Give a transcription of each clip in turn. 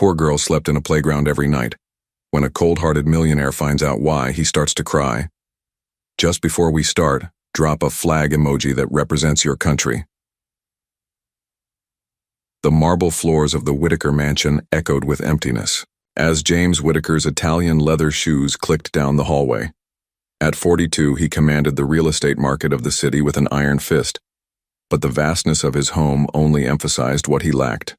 poor girl slept in a playground every night. When a cold-hearted millionaire finds out why, he starts to cry. Just before we start, drop a flag emoji that represents your country. The marble floors of the Whitaker mansion echoed with emptiness, as James Whitaker's Italian leather shoes clicked down the hallway. At 42, he commanded the real estate market of the city with an iron fist, but the vastness of his home only emphasized what he lacked.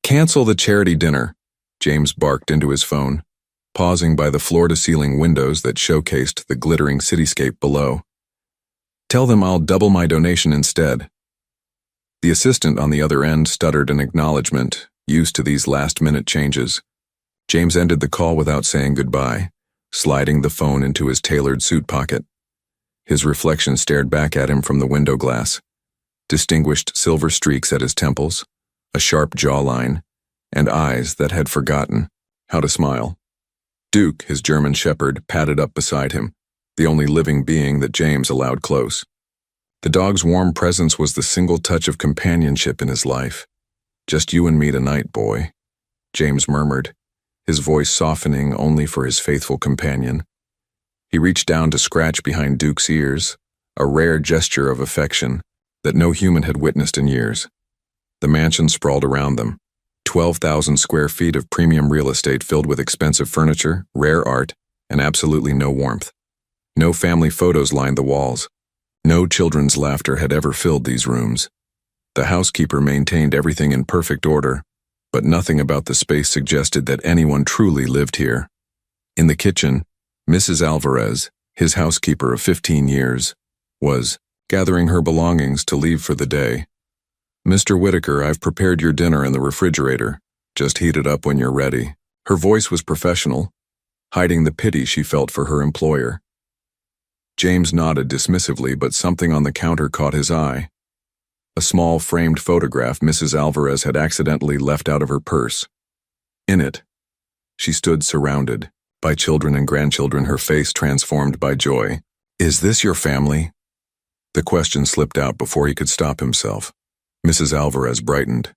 "Cancel the charity dinner," James barked into his phone, pausing by the floor-to-ceiling windows that showcased the glittering cityscape below. "Tell them I'll double my donation instead." The assistant on the other end stuttered an acknowledgement, used to these last-minute changes. James ended the call without saying goodbye, sliding the phone into his tailored suit pocket. His reflection stared back at him from the window glass, distinguished silver streaks at his temples, a sharp jawline, and eyes that had forgotten how to smile. Duke, his German shepherd, padded up beside him, the only living being that James allowed close. The dog's warm presence was the single touch of companionship in his life. "Just you and me tonight, boy," James murmured, his voice softening only for his faithful companion. He reached down to scratch behind Duke's ears, a rare gesture of affection that no human had witnessed in years. The mansion sprawled around them, 12,000 square feet of premium real estate filled with expensive furniture, rare art, and absolutely no warmth. No family photos lined the walls. No children's laughter had ever filled these rooms. The housekeeper maintained everything in perfect order, but nothing about the space suggested that anyone truly lived here. In the kitchen, Mrs. Alvarez, his housekeeper of 15 years, was gathering her belongings to leave for the day. "Mr. Whitaker, I've prepared your dinner in the refrigerator. Just heat it up when you're ready." Her voice was professional, hiding the pity she felt for her employer. James nodded dismissively, but something on the counter caught his eye. A small framed photograph Mrs. Alvarez had accidentally left out of her purse. In it, she stood surrounded by children and grandchildren, her face transformed by joy. "Is this your family?" The question slipped out before he could stop himself. Mrs. Alvarez brightened.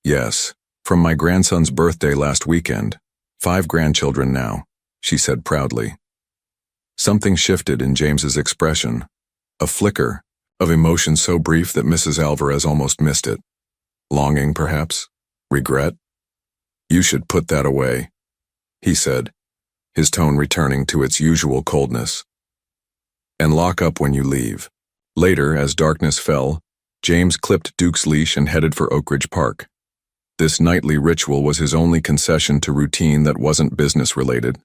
"Yes, from my grandson's birthday last weekend. 5 grandchildren now," she said proudly. Something shifted in James's expression, a flicker of emotion so brief that Mrs. Alvarez almost missed it. Longing, perhaps? Regret? "You should put that away," he said, his tone returning to its usual coldness. "And lock up when you leave." Later, as darkness fell, James clipped Duke's leash and headed for Oak Ridge Park. This nightly ritual was his only concession to routine that wasn't business-related.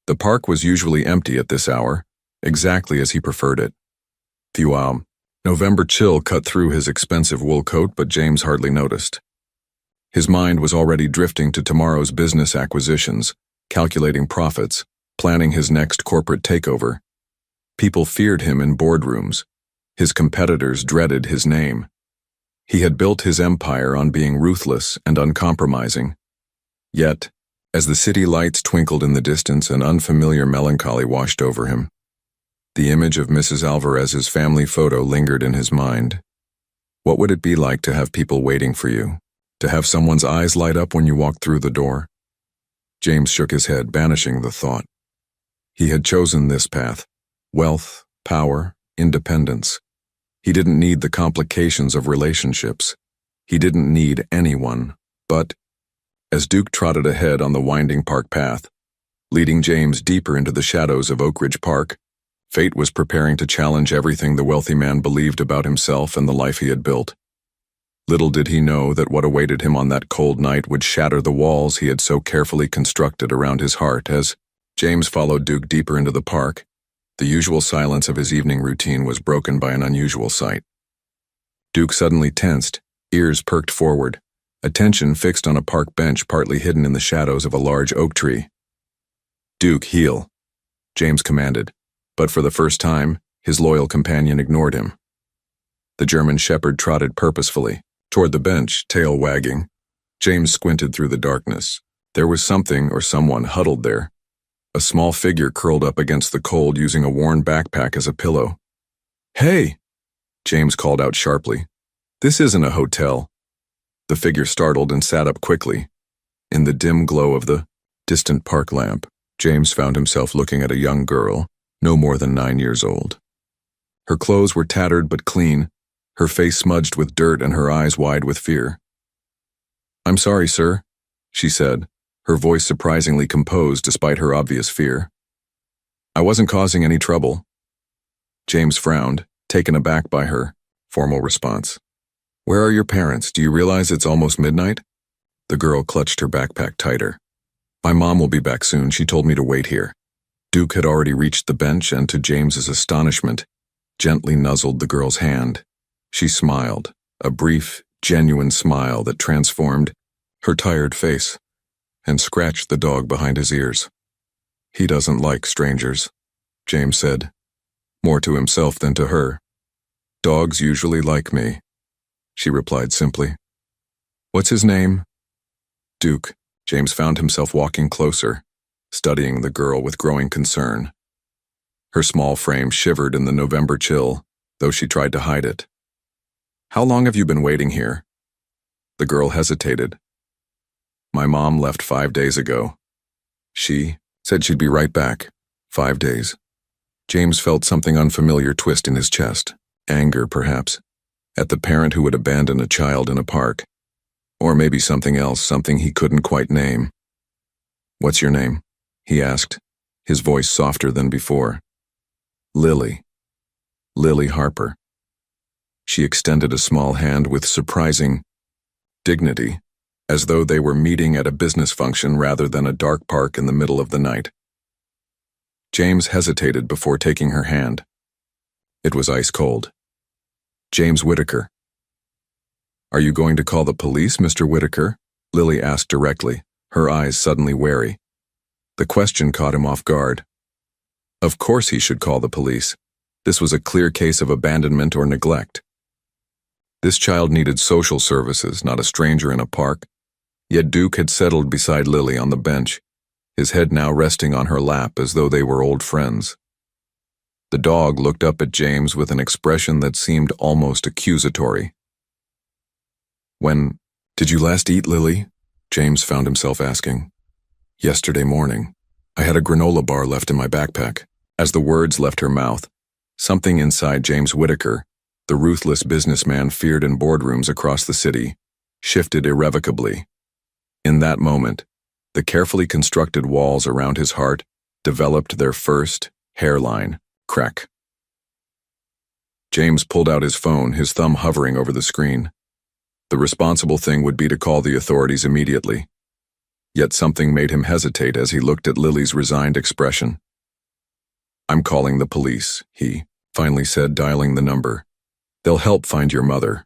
The park was usually empty at this hour, exactly as he preferred it. The November chill cut through his expensive wool coat, but James hardly noticed. His mind was already drifting to tomorrow's business acquisitions, calculating profits, planning his next corporate takeover. People feared him in boardrooms. His competitors dreaded his name. He had built his empire on being ruthless and uncompromising. Yet, as the city lights twinkled in the distance, an unfamiliar melancholy washed over him. The image of Mrs. Alvarez's family photo lingered in his mind. What would it be like to have people waiting for you? To have someone's eyes light up when you walked through the door? James shook his head, banishing the thought. He had chosen this path: wealth, power, independence. He didn't need the complications of relationships. He didn't need anyone. But, as Duke trotted ahead on the winding park path, leading James deeper into the shadows of Oak Ridge Park, fate was preparing to challenge everything the wealthy man believed about himself and the life he had built. Little did he know that what awaited him on that cold night would shatter the walls he had so carefully constructed around his heart. As James followed Duke deeper into the park, the usual silence of his evening routine was broken by an unusual sight. Duke suddenly tensed, ears perked forward, attention fixed on a park bench partly hidden in the shadows of a large oak tree. "Duke, heel," James commanded, but for the first time, his loyal companion ignored him. The German shepherd trotted purposefully toward the bench, tail wagging. James squinted through the darkness. There was something or someone huddled there. A small figure curled up against the cold, using a worn backpack as a pillow. "Hey!" James called out sharply. "This isn't a hotel." The figure startled and sat up quickly. In the dim glow of the distant park lamp, James found himself looking at a young girl, no more than 9 years old. Her clothes were tattered but clean, her face smudged with dirt and her eyes wide with fear. "I'm sorry, sir," she said, her voice surprisingly composed despite her obvious fear. "I wasn't causing any trouble." James frowned, taken aback by her formal response. "Where are your parents? Do you realize it's almost midnight?" The girl clutched her backpack tighter. "My mom will be back soon. She told me to wait here." Duke had already reached the bench and, to James's astonishment, gently nuzzled the girl's hand. She smiled, a brief, genuine smile that transformed her tired face, and scratched the dog behind his ears. "He doesn't like strangers," James said, more to himself than to her. "Dogs usually like me," she replied simply. "What's his name?" "Duke." James found himself walking closer, studying the girl with growing concern. Her small frame shivered in the November chill, though she tried to hide it. "How long have you been waiting here?" The girl hesitated. "My mom left 5 days ago. She said she'd be right back. 5 days. James felt something unfamiliar twist in his chest. Anger, perhaps, at the parent who would abandon a child in a park. Or maybe something else, something he couldn't quite name. "What's your name?" he asked, his voice softer than before. "Lily. Lily Harper." She extended a small hand with surprising dignity, as though they were meeting at a business function rather than a dark park in the middle of the night. James hesitated before taking her hand. It was ice cold. "James Whitaker." "Are you going to call the police, Mr. Whitaker?" Lily asked directly, her eyes suddenly wary. The question caught him off guard. Of course he should call the police. This was a clear case of abandonment or neglect. This child needed social services, not a stranger in a park. Yet Duke had settled beside Lily on the bench, his head now resting on her lap as though they were old friends. The dog looked up at James with an expression that seemed almost accusatory. "When did you last eat, Lily?" James found himself asking. "Yesterday morning. I had a granola bar left in my backpack." As the words left her mouth, something inside James Whitaker, the ruthless businessman feared in boardrooms across the city, shifted irrevocably. In that moment, the carefully constructed walls around his heart developed their first hairline crack. James pulled out his phone, his thumb hovering over the screen. The responsible thing would be to call the authorities immediately. Yet something made him hesitate as he looked at Lily's resigned expression. "I'm calling the police," he finally said, dialing the number. "They'll help find your mother."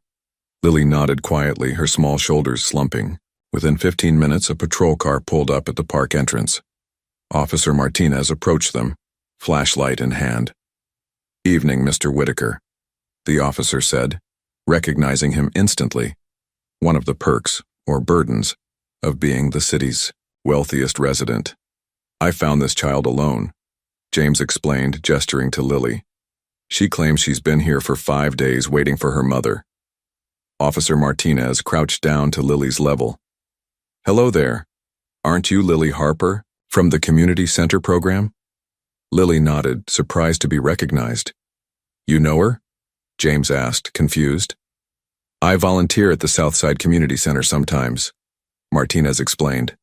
Lily nodded quietly, her small shoulders slumping. Within 15 minutes, a patrol car pulled up at the park entrance. Officer Martinez approached them, flashlight in hand. "Evening, Mr. Whitaker," the officer said, recognizing him instantly. One of the perks, or burdens, of being the city's wealthiest resident. "I found this child alone," James explained, gesturing to Lily. "She claims she's been here for 5 days waiting for her mother." Officer Martinez crouched down to Lily's level. "Hello there. Aren't you Lily Harper, from the Community Center program?" Lily nodded, surprised to be recognized. "You know her?" James asked, confused. "I volunteer at the Southside Community Center sometimes," Martinez explained.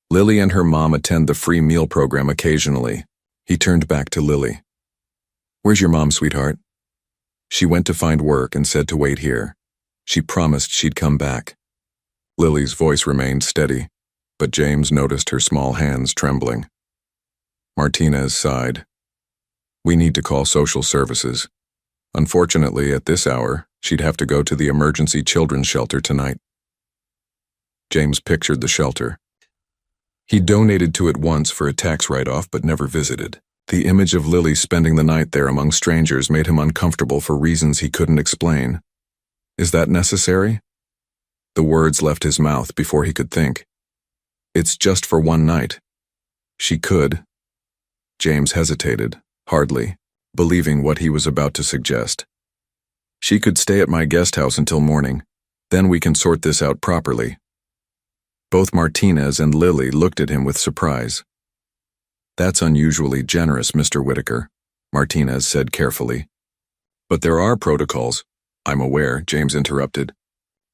"Lily and her mom attend the free meal program occasionally." He turned back to Lily. "Where's your mom, sweetheart?" "She went to find work and said to wait here. She promised she'd come back." Lily's voice remained steady, but James noticed her small hands trembling. Martinez sighed. "We need to call social services. Unfortunately, at this hour, she'd have to go to the emergency children's shelter tonight." James pictured the shelter. He donated to it once for a tax write-off but never visited. The image of Lily spending the night there among strangers made him uncomfortable for reasons he couldn't explain. Is that necessary? The words left his mouth before he could think. "It's just for one night. She could." James hesitated, hardly believing what he was about to suggest. "She could stay at my guest house until morning. Then we can sort this out properly." Both Martinez and Lily looked at him with surprise. "That's unusually generous, Mr. Whitaker," Martinez said carefully. "But there are protocols." "I'm aware," James interrupted.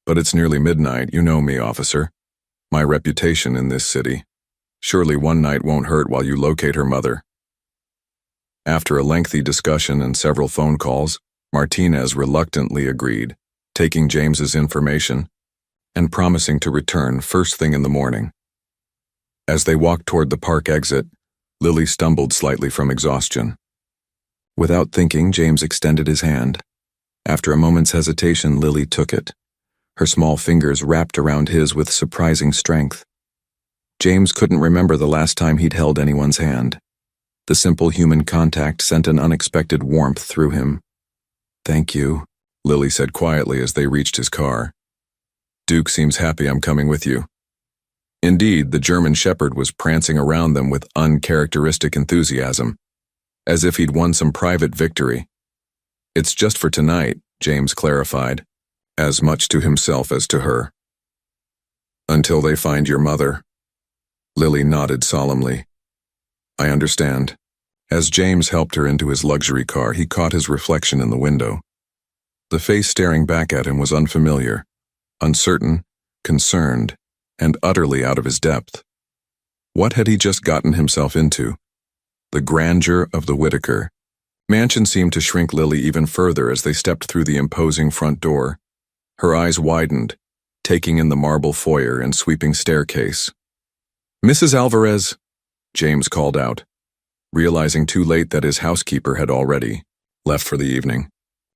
"But it's nearly midnight. You know me, officer. My reputation in this city. Surely one night won't hurt while you locate her mother." After a lengthy discussion and several phone calls, Martinez reluctantly agreed, taking James's information and promising to return first thing in the morning. As they walked toward the park exit, Lily stumbled slightly from exhaustion. Without thinking, James extended his hand. After a moment's hesitation, Lily took it. Her small fingers wrapped around his with surprising strength. James couldn't remember the last time he'd held anyone's hand. The simple human contact sent an unexpected warmth through him. "Thank you," Lily said quietly as they reached his car. "Duke seems happy I'm coming with you." Indeed, the German Shepherd was prancing around them with uncharacteristic enthusiasm, as if he'd won some private victory. "It's just for tonight," James clarified, as much to himself as to her. "Until they find your mother." Lily nodded solemnly. "I understand." As James helped her into his luxury car, he caught his reflection in the window. The face staring back at him was unfamiliar, uncertain, concerned, and utterly out of his depth. What had he just gotten himself into? The grandeur of the Whitaker mansion seemed to shrink Lily even further as they stepped through the imposing front door. Her eyes widened, taking in the marble foyer and sweeping staircase. "Mrs. Alvarez," James called out, realizing too late that his housekeeper had already left for the evening.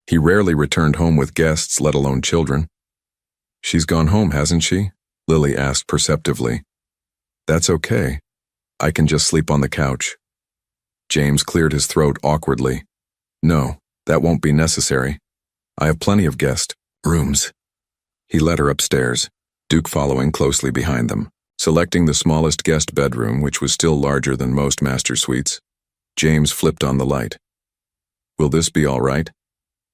He rarely returned home with guests, let alone children. "She's gone home, hasn't she?" Lily asked perceptively. "That's okay. I can just sleep on the couch." James cleared his throat awkwardly. "No, that won't be necessary. I have plenty of guest rooms." He led her upstairs, Duke following closely behind them. Selecting the smallest guest bedroom, which was still larger than most master suites, James flipped on the light. "Will this be all right?"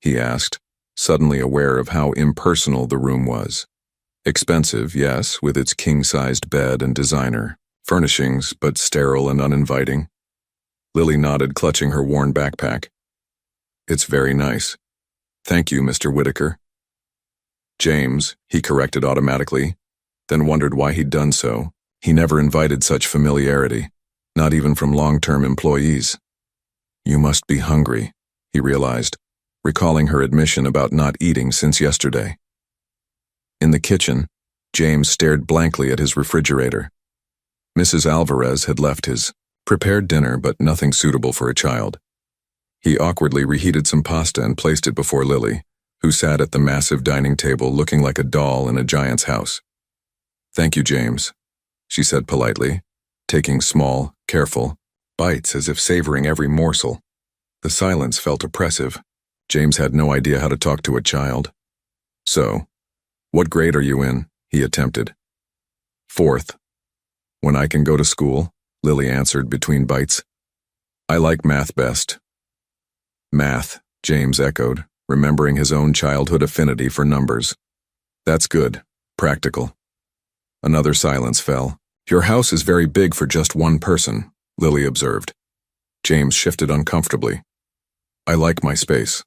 he asked, suddenly aware of how impersonal the room was. Expensive, yes, with its king-sized bed and designer furnishings, but sterile and uninviting. Lily nodded, clutching her worn backpack. "It's very nice. Thank you, Mr. Whitaker." "James," he corrected automatically, then wondered why he'd done so. He never invited such familiarity, not even from long-term employees. "You must be hungry," he realized, recalling her admission about not eating since yesterday. In the kitchen, James stared blankly at his refrigerator. Mrs. Alvarez had left his prepared dinner, but nothing suitable for a child. He awkwardly reheated some pasta and placed it before Lily, who sat at the massive dining table looking like a doll in a giant's house. "Thank you, James," she said politely, taking small, careful bites as if savoring every morsel. The silence felt oppressive. James had no idea how to talk to a child. "So, what grade are you in?" he attempted. "Fourth. When I can go to school," Lily answered between bites. "I like math best." "Math," James echoed, remembering his own childhood affinity for numbers. "That's good. Practical." Another silence fell. "Your house is very big for just one person," Lily observed. James shifted uncomfortably. "I like my space."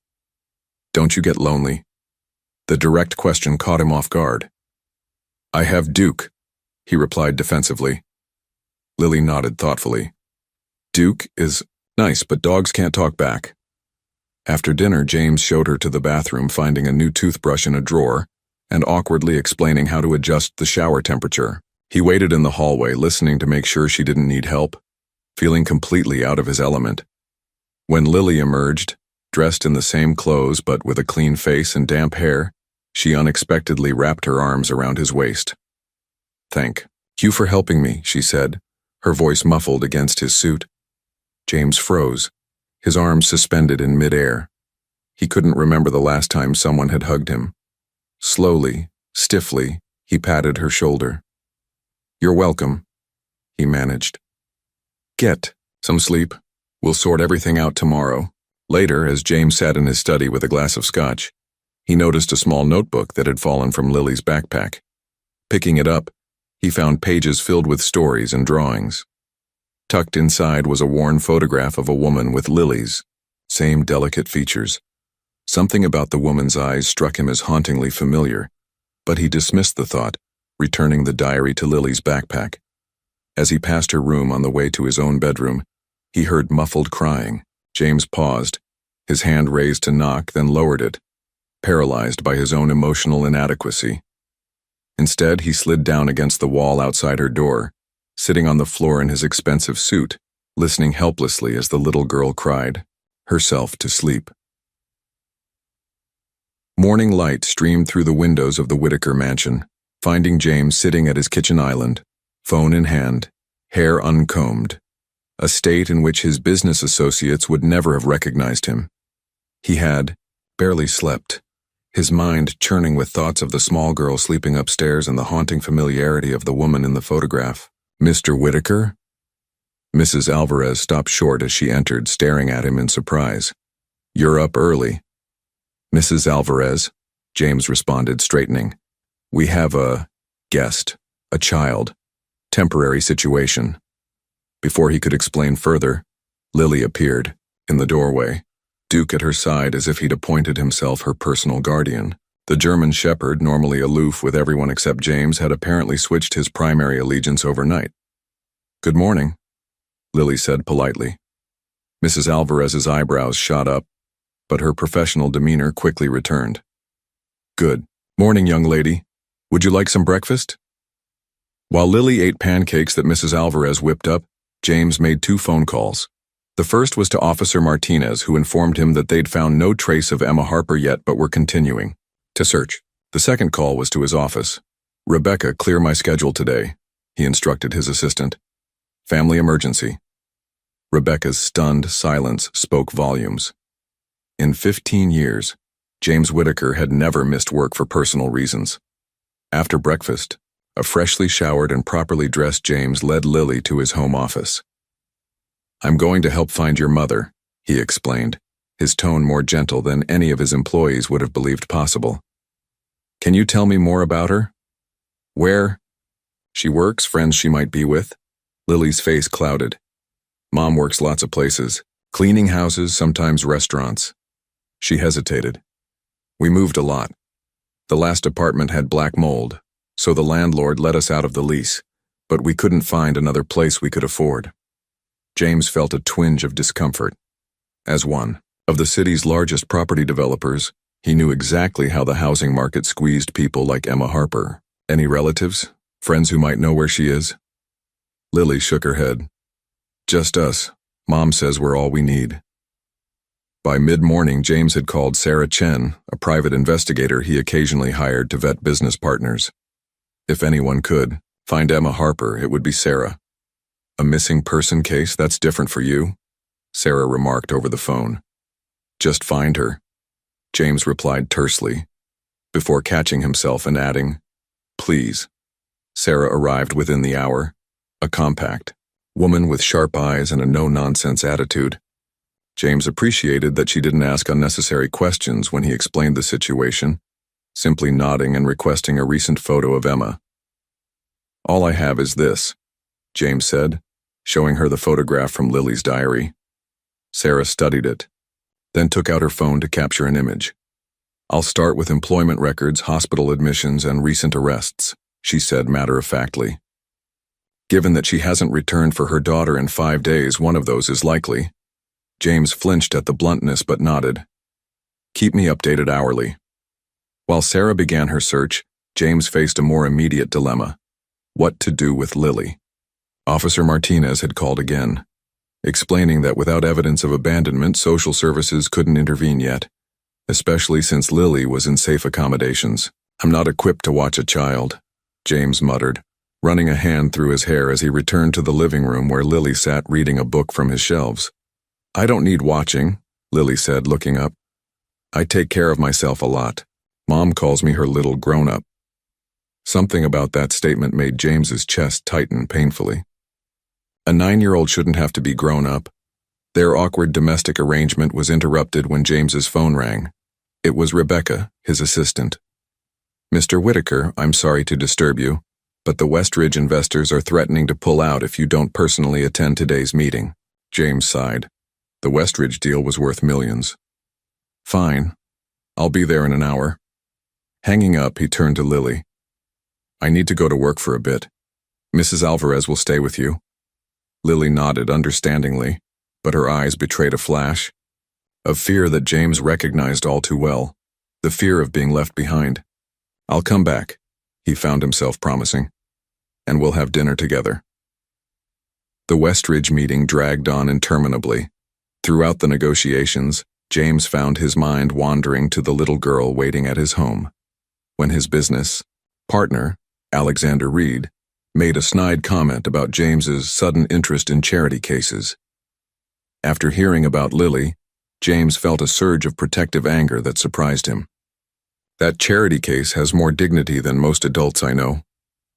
"Don't you get lonely?" The direct question caught him off guard. "I have Duke," he replied defensively. Lily nodded thoughtfully. "Duke is nice, but dogs can't talk back." After dinner, James showed her to the bathroom, finding a new toothbrush in a drawer and awkwardly explaining how to adjust the shower temperature. He waited in the hallway, listening to make sure she didn't need help, feeling completely out of his element. When Lily emerged, dressed in the same clothes but with a clean face and damp hair, she unexpectedly wrapped her arms around his waist. "Thank you for helping me," she said, her voice muffled against his suit. James froze, his arms suspended in midair. He couldn't remember the last time someone had hugged him. Slowly, stiffly, he patted her shoulder. "You're welcome," he managed. "Get some sleep. We'll sort everything out tomorrow." Later, as James sat in his study with a glass of scotch, He noticed a small notebook that had fallen from Lily's backpack. Picking it up, he found pages filled with stories and drawings. Tucked inside was a worn photograph of a woman with Lily's same delicate features. Something about the woman's eyes struck him as hauntingly familiar, but he dismissed the thought, returning the diary to Lily's backpack. As he passed her room on the way to his own bedroom, he heard muffled crying. James paused, his hand raised to knock, then lowered it, paralyzed by his own emotional inadequacy. Instead, he slid down against the wall outside her door, sitting on the floor in his expensive suit, listening helplessly as the little girl cried herself to sleep. Morning light streamed through the windows of the Whitaker mansion, finding James sitting at his kitchen island, phone in hand, hair uncombed, a state in which his business associates would never have recognized him. He had barely slept, his mind churning with thoughts of the small girl sleeping upstairs and the haunting familiarity of the woman in the photograph. "Mr. Whitaker?" Mrs. Alvarez stopped short as she entered, staring at him in surprise. "You're up early." "Mrs. Alvarez," James responded, straightening. "We have a guest, a child, temporary situation." Before he could explain further, Lily appeared, in the doorway, Duke at her side as if he'd appointed himself her personal guardian. The German shepherd, normally aloof with everyone except James, had apparently switched his primary allegiance overnight. "Good morning," Lily said politely. Mrs. Alvarez's eyebrows shot up, but her professional demeanor quickly returned. "Good morning, young lady. Would you like some breakfast?" While Lily ate pancakes that Mrs. Alvarez whipped up, James made 2 phone calls. The first was to Officer Martinez, who informed him that they'd found no trace of Emma Harper yet but were continuing to search. The second call was to his office. "Rebecca, clear my schedule today," he instructed his assistant. "Family emergency." Rebecca's stunned silence spoke volumes. In 15 years, James Whitaker had never missed work for personal reasons. After breakfast, a freshly showered and properly dressed James led Lily to his home office. "I'm going to help find your mother," he explained, his tone more gentle than any of his employees would have believed possible. "Can you tell me more about her? Where she works, friends she might be with?" Lily's face clouded. "Mom works lots of places, cleaning houses, sometimes restaurants." She hesitated. "We moved a lot. The last apartment had black mold, so the landlord let us out of the lease, but we couldn't find another place we could afford." James felt a twinge of discomfort. As one of the city's largest property developers, he knew exactly how the housing market squeezed people like Emma Harper. "Any relatives? Friends who might know where she is?" Lily shook her head. "Just us. Mom says we're all we need." By mid-morning, James had called Sarah Chen, a private investigator he occasionally hired to vet business partners. If anyone could find Emma Harper, it would be Sarah. "A missing person case, that's different for you," Sarah remarked over the phone. "Just find her," James replied tersely, before catching himself and adding, "Please." Sarah arrived within the hour, a compact woman with sharp eyes and a no-nonsense attitude. James appreciated that she didn't ask unnecessary questions when he explained the situation, simply nodding and requesting a recent photo of Emma. "All I have is this," James said, showing her the photograph from Lily's diary. Sarah studied it, then took out her phone to capture an image. "I'll start with employment records, hospital admissions, and recent arrests," she said matter-of-factly. Given that she hasn't returned for her daughter in 5 days, one of those is likely. James flinched at the bluntness but nodded. "Keep me updated hourly." While Sarah began her search, James faced a more immediate dilemma: what to do with Lily. Officer Martinez had called again, explaining that without evidence of abandonment, social services couldn't intervene yet, especially since Lily was in safe accommodations. "I'm not equipped to watch a child," James muttered, running a hand through his hair as he returned to the living room where Lily sat reading a book from his shelves. "I don't need watching," Lily said, looking up. "I take care of myself a lot. Mom calls me her little grown-up." Something about that statement made James's chest tighten painfully. A 9-year-old shouldn't have to be grown up. Their awkward domestic arrangement was interrupted when James's phone rang. It was Rebecca, his assistant. "Mr. Whitaker, I'm sorry to disturb you, but the Westridge investors are threatening to pull out if you don't personally attend today's meeting." James sighed. The Westridge deal was worth millions. "Fine. I'll be there in an hour." Hanging up, he turned to Lily. "I need to go to work for a bit. Mrs. Alvarez will stay with you." Lily nodded understandingly, but her eyes betrayed a flash of fear that James recognized all too well, the fear of being left behind. "I'll come back," he found himself promising, "and we'll have dinner together." The Westridge meeting dragged on interminably. Throughout the negotiations, James found his mind wandering to the little girl waiting at his home, when his business partner, Alexander Reed, made a snide comment about James's sudden interest in charity cases. After hearing about Lily, James felt a surge of protective anger that surprised him. "That charity case has more dignity than most adults I know,"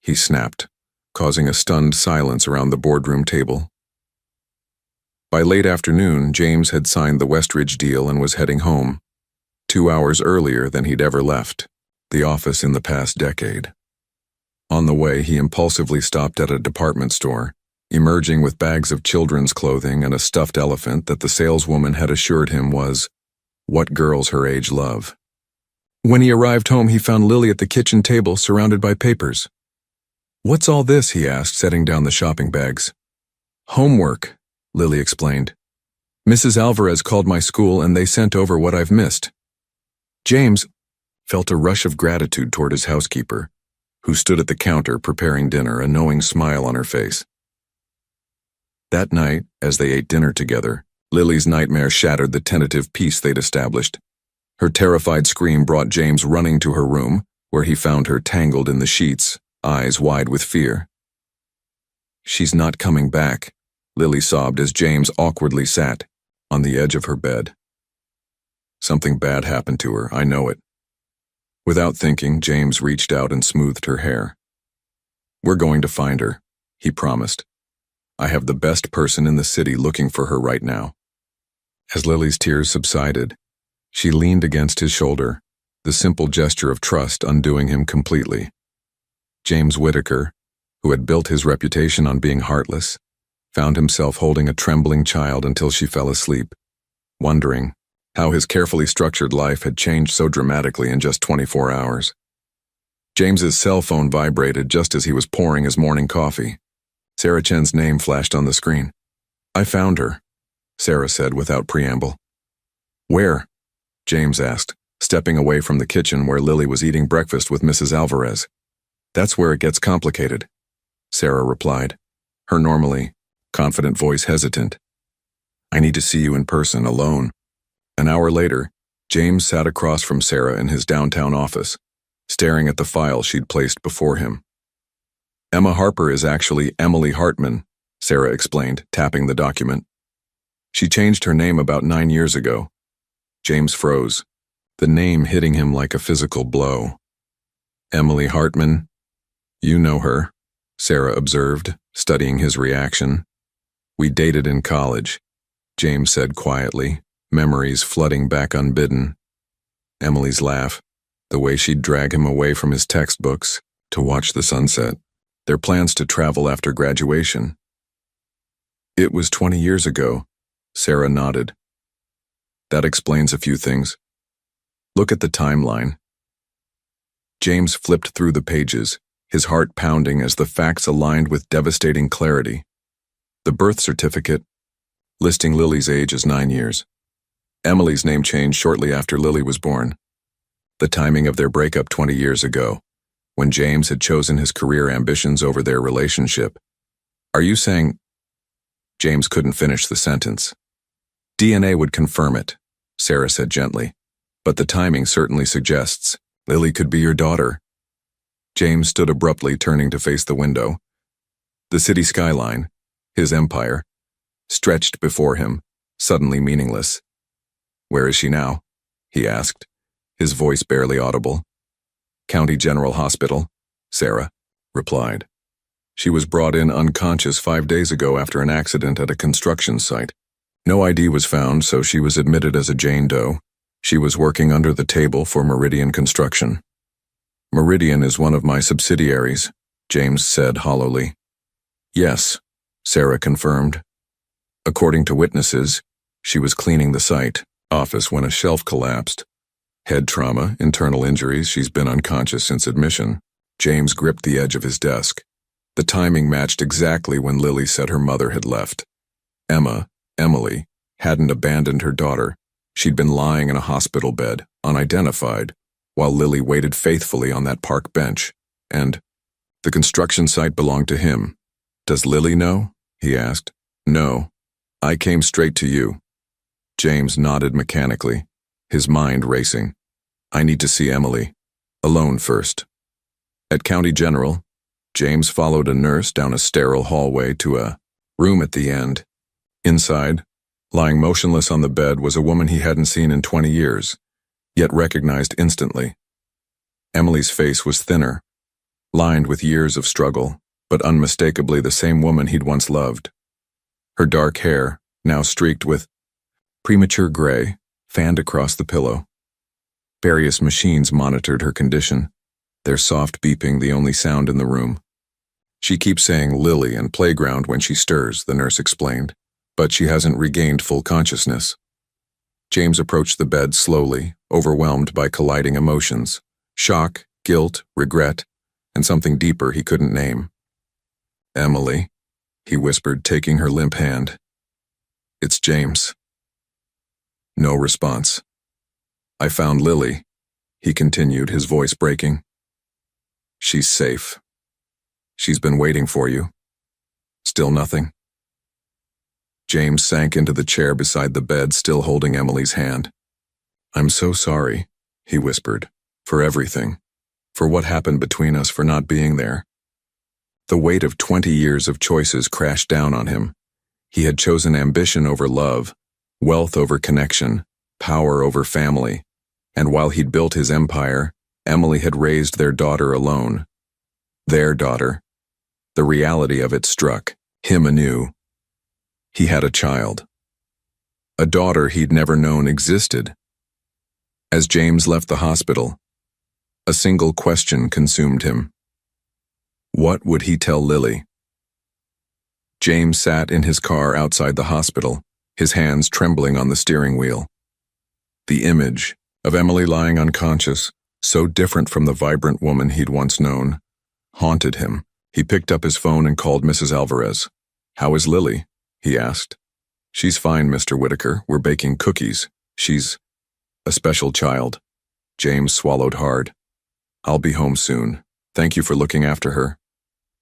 he snapped, causing a stunned silence around the boardroom table. By late afternoon, James had signed the Westridge deal and was heading home, 2 hours earlier than he'd ever left the office in the past decade. On the way, he impulsively stopped at a department store, emerging with bags of children's clothing and a stuffed elephant that the saleswoman had assured him was what girls her age love. When he arrived home, he found Lily at the kitchen table surrounded by papers. "What's all this?" he asked, setting down the shopping bags. "Homework," Lily explained. "Mrs. Alvarez called my school and they sent over what I've missed." James felt a rush of gratitude toward his housekeeper, who stood at the counter preparing dinner, a knowing smile on her face. That night, as they ate dinner together, Lily's nightmare shattered the tentative peace they'd established. Her terrified scream brought James running to her room, where he found her tangled in the sheets, eyes wide with fear. "She's not coming back," Lily sobbed as James awkwardly sat on the edge of her bed. "Something bad happened to her, I know it." Without thinking, James reached out and smoothed her hair. "We're going to find her," he promised. "I have the best person in the city looking for her right now." As Lily's tears subsided, she leaned against his shoulder, the simple gesture of trust undoing him completely. James Whitaker, who had built his reputation on being heartless, found himself holding a trembling child until she fell asleep, wondering how his carefully structured life had changed so dramatically in just 24 hours. James's cell phone vibrated just as he was pouring his morning coffee. Sarah Chen's name flashed on the screen. "I found her," Sarah said without preamble. "Where?" James asked, stepping away from the kitchen where Lily was eating breakfast with Mrs. Alvarez. "That's where it gets complicated," Sarah replied, her normally confident voice hesitant. "I need to see you in person, alone." An hour later, James sat across from Sarah in his downtown office, staring at the file she'd placed before him. "Emma Harper is actually Emily Hartman," Sarah explained, tapping the document. "She changed her name about 9 years ago." James froze, the name hitting him like a physical blow. "Emily Hartman? You know her," Sarah observed, studying his reaction. "We dated in college," James said quietly, memories flooding back unbidden. Emily's laugh, the way she'd drag him away from his textbooks to watch the sunset, their plans to travel after graduation. "It was 20 years ago," Sarah nodded. "That explains a few things. Look at the timeline." James flipped through the pages, his heart pounding as the facts aligned with devastating clarity. The birth certificate, listing Lily's age as 9 years. Emily's name changed shortly after Lily was born. The timing of their breakup 20 years ago, when James had chosen his career ambitions over their relationship. "Are you saying—" James couldn't finish the sentence. "DNA would confirm it," Sarah said gently, "but the timing certainly suggests Lily could be your daughter." James stood abruptly, turning to face the window. The city skyline, his empire, stretched before him, suddenly meaningless. "Where is she now?" he asked, his voice barely audible. "County General Hospital," Sarah replied. "She was brought in unconscious 5 days ago after an accident at a construction site. No ID was found, so she was admitted as a Jane Doe. She was working under the table for Meridian Construction. Meridian is one of my subsidiaries, James said hollowly. Yes, Sarah confirmed. According to witnesses, she was cleaning the site office when a shelf collapsed. Head trauma, internal injuries, she's been unconscious since admission. James gripped the edge of his desk. The timing matched exactly when Lily said her mother had left. Emily, hadn't abandoned her daughter. She'd been lying in a hospital bed, unidentified, while Lily waited faithfully on that park bench. And the construction site belonged to him. Does Lily know? He asked. No. I came straight to you. James nodded mechanically, his mind racing. I need to see Emily. Alone first. At County General, James followed a nurse down a sterile hallway to a room at the end. Inside, lying motionless on the bed, was a woman he hadn't seen in 20 years, yet recognized instantly. Emily's face was thinner, lined with years of struggle, but unmistakably the same woman he'd once loved. Her dark hair, now streaked with premature gray, fanned across the pillow. Various machines monitored her condition, their soft beeping the only sound in the room. She keeps saying Lily and playground when she stirs, the nurse explained, but she hasn't regained full consciousness. James approached the bed slowly, overwhelmed by colliding emotions, shock, guilt, regret, and something deeper he couldn't name. Emily, he whispered, taking her limp hand. It's James. No response. I found Lily, he continued, his voice breaking. She's safe. She's been waiting for you. Still nothing. James sank into the chair beside the bed, still holding Emily's hand. I'm so sorry, he whispered, for everything, for what happened between us, for not being there. The weight of 20 years of choices crashed down on him. He had chosen ambition over love, wealth over connection, power over family, and while he'd built his empire, Emily had raised their daughter alone. Their daughter. The reality of it struck him anew. He had a child. A daughter he'd never known existed. As James left the hospital, a single question consumed him. What would he tell Lily? James sat in his car outside the hospital, his hands trembling on the steering wheel. The image of Emily lying unconscious, so different from the vibrant woman he'd once known, haunted him. He picked up his phone and called Mrs. Alvarez. How is Lily? He asked. She's fine, Mr. Whitaker. We're baking cookies. She's a special child. James swallowed hard. I'll be home soon. Thank you for looking after her.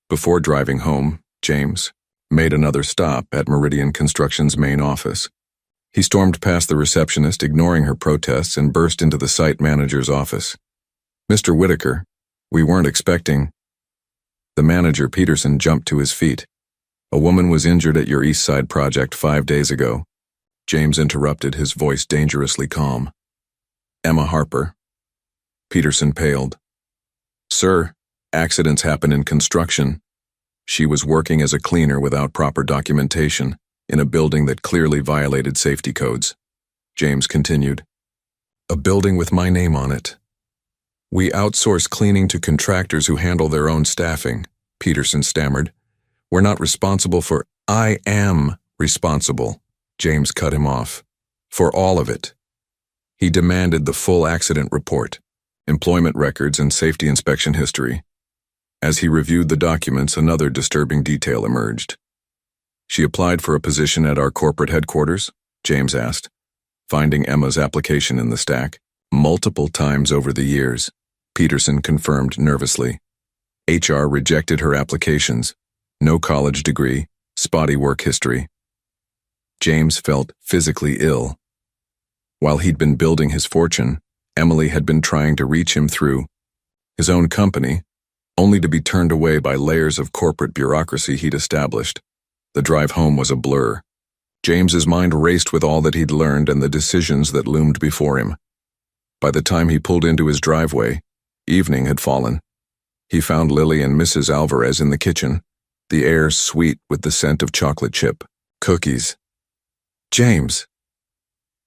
Before driving home, James made another stop at Meridian Construction's main office. He stormed past the receptionist, ignoring her protests, and burst into the site manager's office. Mr. Whitaker, we weren't expecting. The manager, Peterson, jumped to his feet. A woman was injured at your East Side project 5 days ago. James interrupted, his voice dangerously calm. Emma Harper. Peterson paled. Sir, accidents happen in construction. She was working as a cleaner without proper documentation, in a building that clearly violated safety codes. James continued. A building with my name on it. We outsource cleaning to contractors who handle their own staffing, Peterson stammered. We're not responsible for— I am responsible, James cut him off. For all of it. He demanded the full accident report, employment records, and safety inspection history. As he reviewed the documents, another disturbing detail emerged. She applied for a position at our corporate headquarters? James asked, finding Emma's application in the stack. Multiple times over the years, Peterson confirmed nervously. HR rejected her applications. No college degree, spotty work history. James felt physically ill. While he'd been building his fortune, Emily had been trying to reach him through his own company, only to be turned away by layers of corporate bureaucracy he'd established. The drive home was a blur. James's mind raced with all that he'd learned and the decisions that loomed before him. By the time he pulled into his driveway, evening had fallen. He found Lily and Mrs. Alvarez in the kitchen, the air sweet with the scent of chocolate chip cookies. James!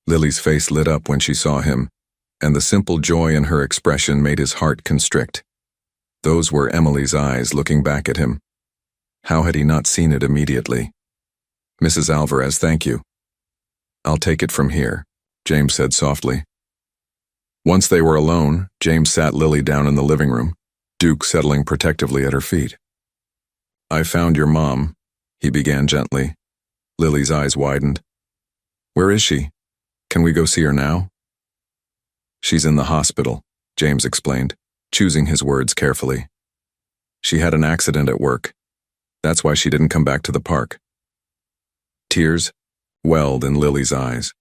Lily's face lit up when she saw him, and the simple joy in her expression made his heart constrict. Those were Emily's eyes looking back at him. How had he not seen it immediately? "Mrs. Alvarez, thank you." "I'll take it from here," James said softly. Once they were alone, James sat Lily down in the living room, Duke settling protectively at her feet. "I found your mom," he began gently. Lily's eyes widened. "Where is she? Can we go see her now?" "She's in the hospital," James explained, choosing his words carefully. "She had an accident at work. That's why she didn't come back to the park." Tears welled in Lily's eyes.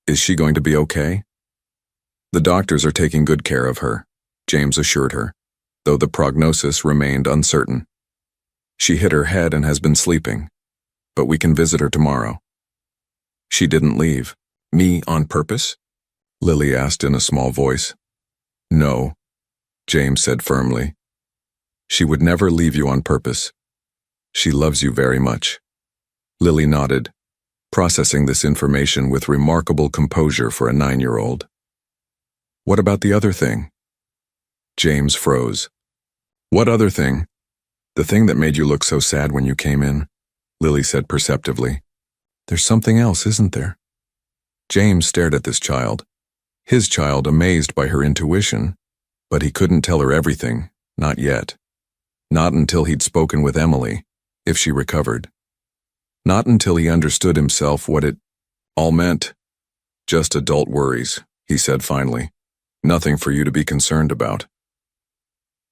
"Is she going to be okay?" "The doctors are taking good care of her," James assured her, though the prognosis remained uncertain. "She hit her head and has been sleeping, but we can visit her tomorrow." "She didn't leave. Me on purpose?" Lily asked in a small voice. "No," James said firmly. "She would never leave you on purpose. She loves you very much." Lily nodded, processing this information with remarkable composure for a 9-year-old. "What about the other thing?" James froze. "What other thing?" "The thing that made you look so sad when you came in," Lily said perceptively. "There's something else, isn't there?" James stared at this child, his child amazed by her intuition, but he couldn't tell her everything, not yet. Not until he'd spoken with Emily, if she recovered. Not until he understood himself what it all meant. "Just adult worries," he said finally. "Nothing for you to be concerned about."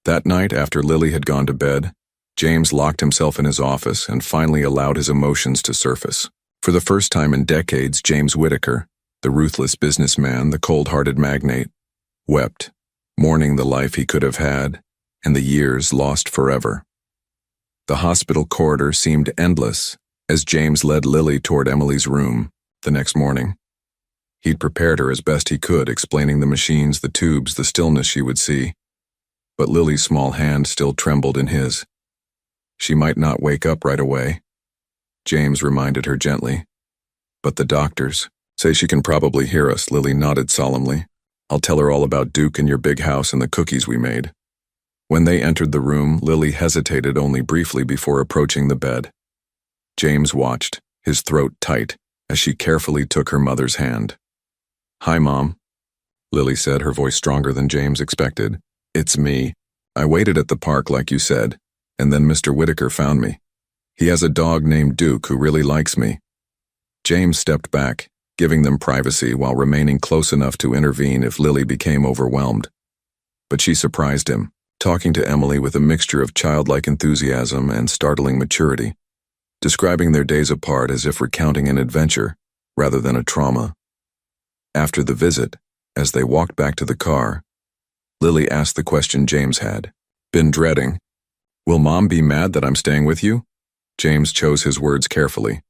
That night, after Lily had gone to bed, James locked himself in his office and finally allowed his emotions to surface. For the first time in decades, James Whitaker, the ruthless businessman, the cold-hearted magnate, wept, mourning the life he could have had and the years lost forever. The hospital corridor seemed endless as James led Lily toward Emily's room the next morning. He'd prepared her as best he could, explaining the machines, the tubes, the stillness she would see. But Lily's small hand still trembled in his. "She might not wake up right away," James reminded her gently. "But the doctors say she can probably hear us." Lily nodded solemnly. "I'll tell her all about Duke and your big house and the cookies we made." When they entered the room, Lily hesitated only briefly before approaching the bed. James watched, his throat tight, as she carefully took her mother's hand. "Hi, Mom," Lily said, her voice stronger than James expected. "It's me. I waited at the park like you said, and then Mr. Whitaker found me. He has a dog named Duke who really likes me." James stepped back, giving them privacy while remaining close enough to intervene if Lily became overwhelmed. But she surprised him, talking to Emily with a mixture of childlike enthusiasm and startling maturity, describing their days apart as if recounting an adventure rather than a trauma. After the visit, as they walked back to the car, Lily asked the question James had been dreading. "Will Mom be mad that I'm staying with you?" James chose his words carefully.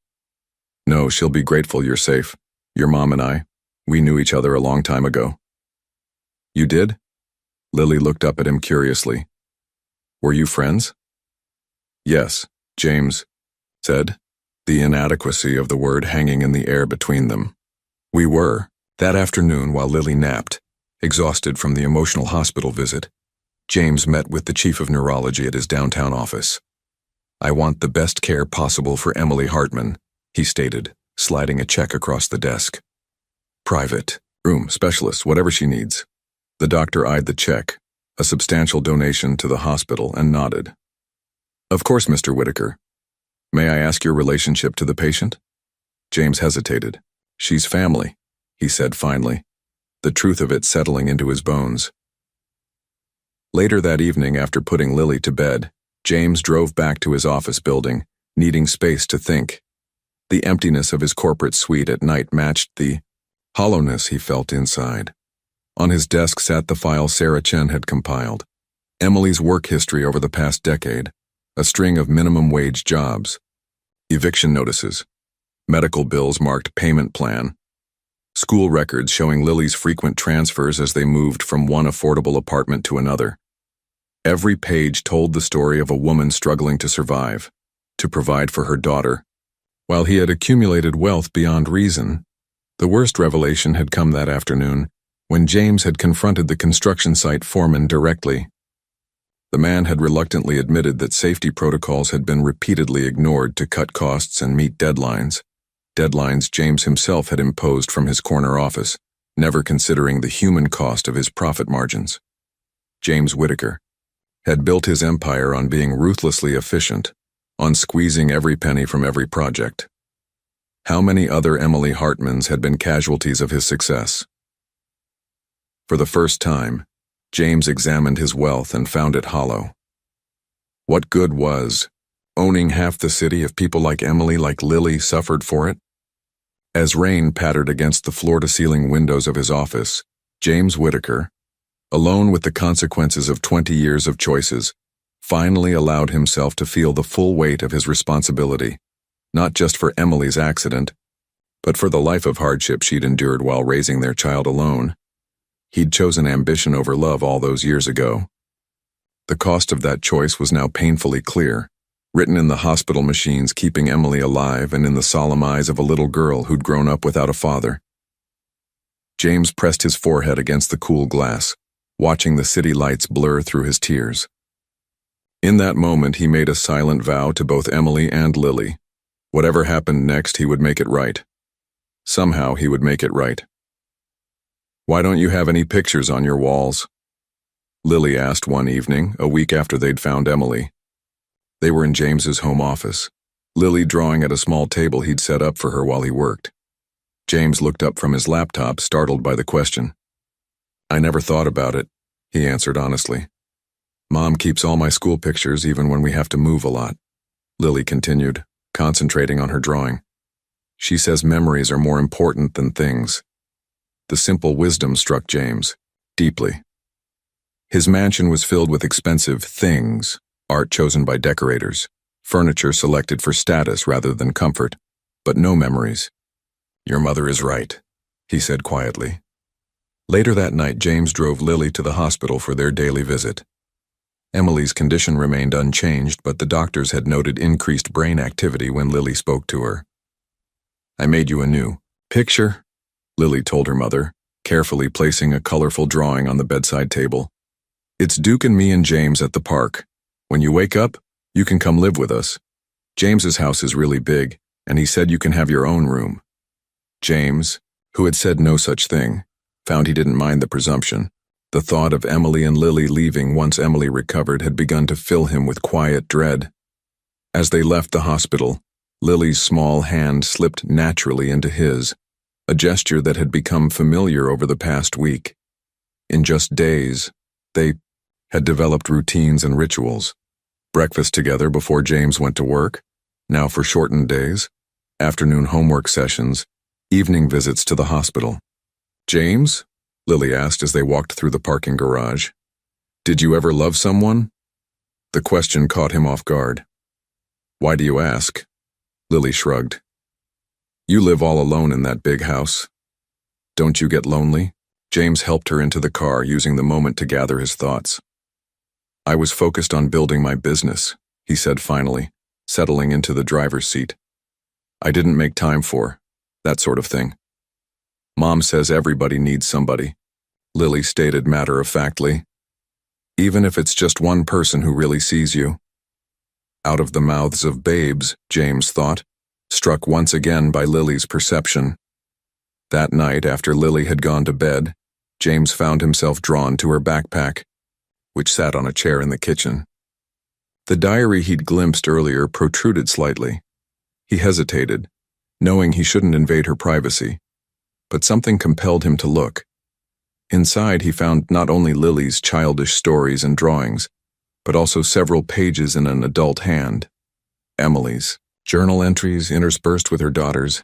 "No, she'll be grateful you're safe. Your mom and I, we knew each other a long time ago." "You did?" Lily looked up at him curiously. "Were you friends?" "Yes," James said, the inadequacy of the word hanging in the air between them. "We were." That afternoon, while Lily napped, exhausted from the emotional hospital visit, James met with the chief of neurology at his downtown office. "I want the best care possible for Emily Hartman," he stated, sliding a check across the desk. "Private, room, specialist, whatever she needs." The doctor eyed the check, a substantial donation to the hospital, and nodded. "Of course, Mr. Whitaker. May I ask your relationship to the patient?" James hesitated. "She's family," he said finally, the truth of it settling into his bones. Later that evening, after putting Lily to bed, James drove back to his office building, needing space to think. The emptiness of his corporate suite at night matched the hollowness he felt inside. On his desk sat the file Sarah Chen had compiled. Emily's work history over the past decade, a string of minimum wage jobs, eviction notices, medical bills marked payment plan, school records showing Lily's frequent transfers as they moved from one affordable apartment to another. Every page told the story of a woman struggling to survive, to provide for her daughter. While he had accumulated wealth beyond reason, The worst revelation had come that afternoon, when James had confronted the construction site foreman directly. The man had reluctantly admitted that safety protocols had been repeatedly ignored to cut costs and meet deadlines. Deadlines James himself had imposed from his corner office, never considering the human cost of his profit margins. James Whitaker had built his empire on being ruthlessly efficient, on squeezing every penny from every project. How many other Emily Hartmans had been casualties of his success? For the first time, James examined his wealth and found it hollow. What good was owning half the city if people like Emily, like Lily, suffered for it? As rain pattered against the floor-to-ceiling windows of his office, James Whitaker, alone with the consequences of 20 years of choices, finally allowed himself to feel the full weight of his responsibility, not just for Emily's accident, but for the life of hardship she'd endured while raising their child alone. He'd chosen ambition over love all those years ago. The cost of that choice was now painfully clear, written in the hospital machines keeping Emily alive and in the solemn eyes of a little girl who'd grown up without a father. James pressed his forehead against the cool glass, watching the city lights blur through his tears. In that moment, he made a silent vow to both Emily and Lily. Whatever happened next, he would make it right. Somehow, he would make it right. "Why don't you have any pictures on your walls?" Lily asked one evening, a week after they'd found Emily. They were in James's home office, Lily drawing at a small table he'd set up for her while he worked. James looked up from his laptop, startled by the question. "I never thought about it," he answered honestly. "Mom keeps all my school pictures even when we have to move a lot," Lily continued, concentrating on her drawing. "She says memories are more important than things." The simple wisdom struck James deeply. His mansion was filled with expensive things, art chosen by decorators, furniture selected for status rather than comfort, but no memories. "Your mother is right," he said quietly. Later that night, James drove Lily to the hospital for their daily visit. Emily's condition remained unchanged, but the doctors had noted increased brain activity when Lily spoke to her. "I made you a new picture," Lily told her mother, carefully placing a colorful drawing on the bedside table. "It's Duke and me and James at the park. When you wake up, you can come live with us. James's house is really big, and he said you can have your own room." James, who had said no such thing, found he didn't mind the presumption. The thought of Emily and Lily leaving once Emily recovered had begun to fill him with quiet dread. As they left the hospital, Lily's small hand slipped naturally into his, a gesture that had become familiar over the past week. In just days, they had developed routines and rituals. Breakfast together before James went to work, now for shortened days, afternoon homework sessions, evening visits to the hospital. "James?" Lily asked as they walked through the parking garage. "Did you ever love someone?" The question caught him off guard. "Why do you ask?" Lily shrugged. "You live all alone in that big house. Don't you get lonely?" James helped her into the car, using the moment to gather his thoughts. "I was focused on building my business," he said finally, settling into the driver's seat. "I didn't make time for that sort of thing." "Mom says everybody needs somebody," Lily stated matter-of-factly. "Even if it's just one person who really sees you." Out of the mouths of babes, James thought, struck once again by Lily's perception. That night, after Lily had gone to bed, James found himself drawn to her backpack, which sat on a chair in the kitchen. The diary he'd glimpsed earlier protruded slightly. He hesitated, knowing he shouldn't invade her privacy, but something compelled him to look. Inside, he found not only Lily's childish stories and drawings, but also several pages in an adult hand. Emily's journal entries interspersed with her daughter's.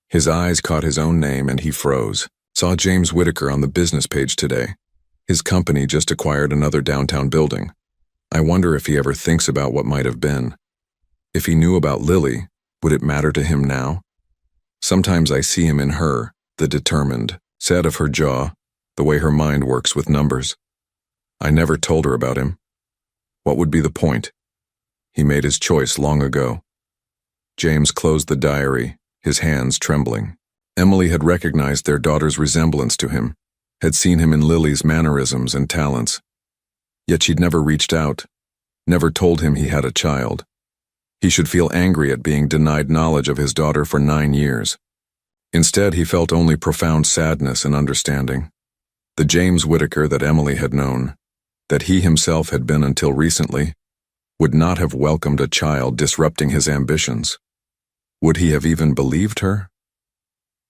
His eyes caught his own name and he froze. Saw James Whitaker on the business page today. His company just acquired another downtown building. I wonder if he ever thinks about what might have been. If he knew about Lily, would it matter to him now? Sometimes I see him in her, the determined, set of her jaw, the way her mind works with numbers. I never told her about him. What would be the point? He made his choice long ago. James closed the diary, his hands trembling. Emily had recognized their daughter's resemblance to him, had seen him in Lily's mannerisms and talents. Yet she'd never reached out, never told him he had a child. He should feel angry at being denied knowledge of his daughter for 9 years. Instead, he felt only profound sadness and understanding. The James Whitaker that Emily had known, that he himself had been until recently, would not have welcomed a child disrupting his ambitions. Would he have even believed her?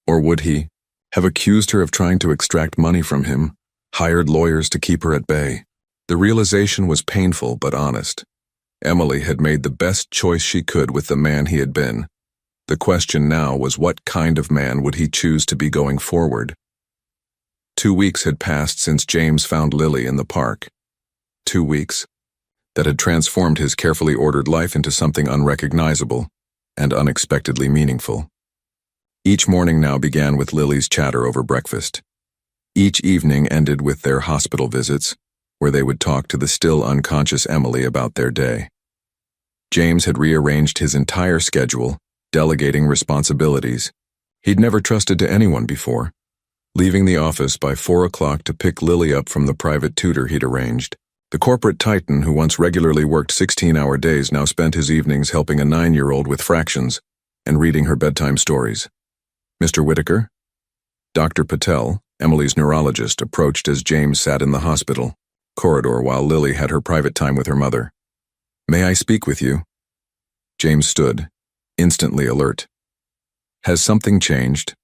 Or would he have accused her of trying to extract money from him, hired lawyers to keep her at bay? The realization was painful but honest. Emily had made the best choice she could with the man he had been. The question now was, what kind of man would he choose to be going forward? 2 weeks had passed since James found Lily in the park. 2 weeks that had transformed his carefully ordered life into something unrecognizable and unexpectedly meaningful. Each morning now began with Lily's chatter over breakfast. Each evening ended with their hospital visits, where they would talk to the still unconscious Emily about their day. James had rearranged his entire schedule, delegating responsibilities. He'd never trusted to anyone before, leaving the office by 4 o'clock to pick Lily up from the private tutor he'd arranged. The corporate titan who once regularly worked 16-hour days now spent his evenings helping a 9-year-old with fractions and reading her bedtime stories. Mr. Whitaker? Dr. Patel, Emily's neurologist, approached as James sat in the hospital corridor while Lily had her private time with her mother. May I speak with you? James stood, instantly alert. Has something changed?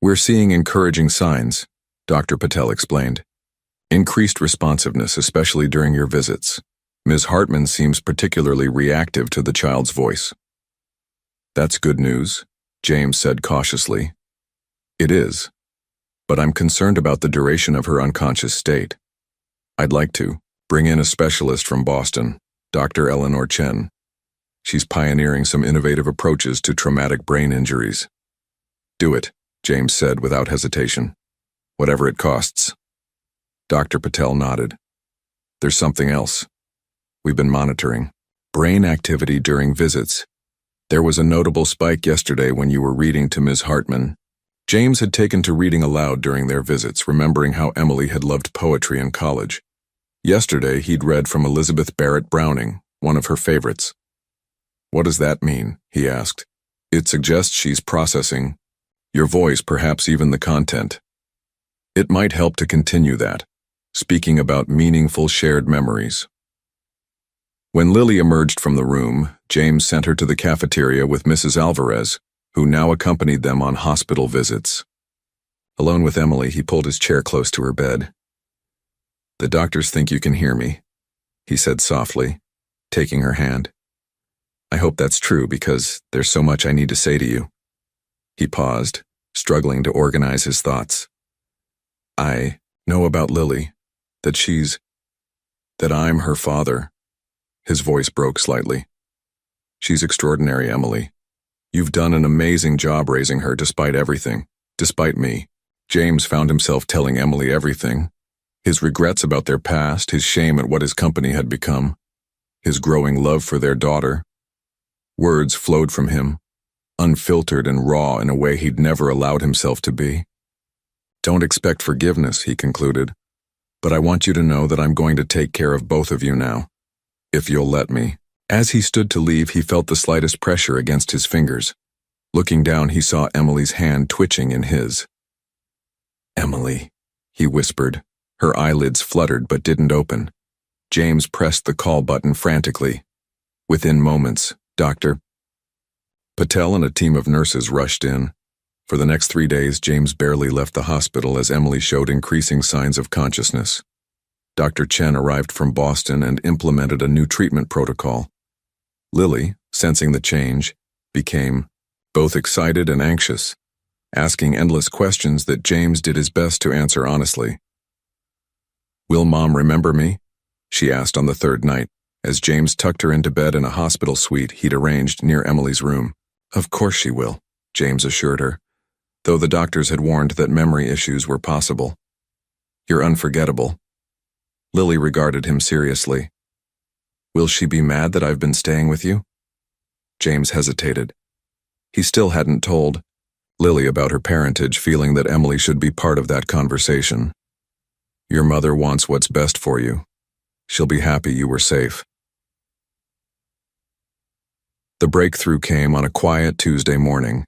We're seeing encouraging signs, Dr. Patel explained. Increased responsiveness, especially during your visits. Ms. Hartman seems particularly reactive to the child's voice. That's good news, James said cautiously. It is, but I'm concerned about the duration of her unconscious state. I'd like to bring in a specialist from Boston, Dr. Eleanor Chen. She's pioneering some innovative approaches to traumatic brain injuries. Do it, James said without hesitation. Whatever it costs. Dr. Patel nodded. There's something else. We've been monitoring brain activity during visits. There was a notable spike yesterday when you were reading to Ms. Hartman. James had taken to reading aloud during their visits, remembering how Emily had loved poetry in college. Yesterday, he'd read from Elizabeth Barrett Browning, one of her favorites. What does that mean? He asked. It suggests she's processing your voice, perhaps even the content. It might help to continue that, speaking about meaningful shared memories. When Lily emerged from the room, James sent her to the cafeteria with Mrs. Alvarez, who now accompanied them on hospital visits. Alone with Emily, he pulled his chair close to her bed. The doctors think you can hear me, he said softly, taking her hand. I hope that's true because there's so much I need to say to you. He paused, struggling to organize his thoughts. I know about Lily, that I'm her father. His voice broke slightly. She's extraordinary, Emily. You've done an amazing job raising her despite everything, despite me. James found himself telling Emily everything. His regrets about their past, his shame at what his company had become, his growing love for their daughter. Words flowed from him, unfiltered and raw in a way he'd never allowed himself to be. Don't expect forgiveness, he concluded, but I want you to know that I'm going to take care of both of you now, if you'll let me. As he stood to leave, he felt the slightest pressure against his fingers. Looking down, he saw Emily's hand twitching in his. Emily, he whispered. Her eyelids fluttered but didn't open. James pressed the call button frantically. Within moments, Dr. Patel and a team of nurses rushed in. For the next 3 days, James barely left the hospital as Emily showed increasing signs of consciousness. Dr. Chen arrived from Boston and implemented a new treatment protocol. Lily, sensing the change, became both excited and anxious, asking endless questions that James did his best to answer honestly. Will Mom remember me? She asked on the 3rd night, as James tucked her into bed in a hospital suite he'd arranged near Emily's room. Of course she will, James assured her, though the doctors had warned that memory issues were possible. You're unforgettable. Lily regarded him seriously. Will she be mad that I've been staying with you? James hesitated. He still hadn't told Lily about her parentage, feeling that Emily should be part of that conversation. Your mother wants what's best for you. She'll be happy you were safe. The breakthrough came on a quiet Tuesday morning.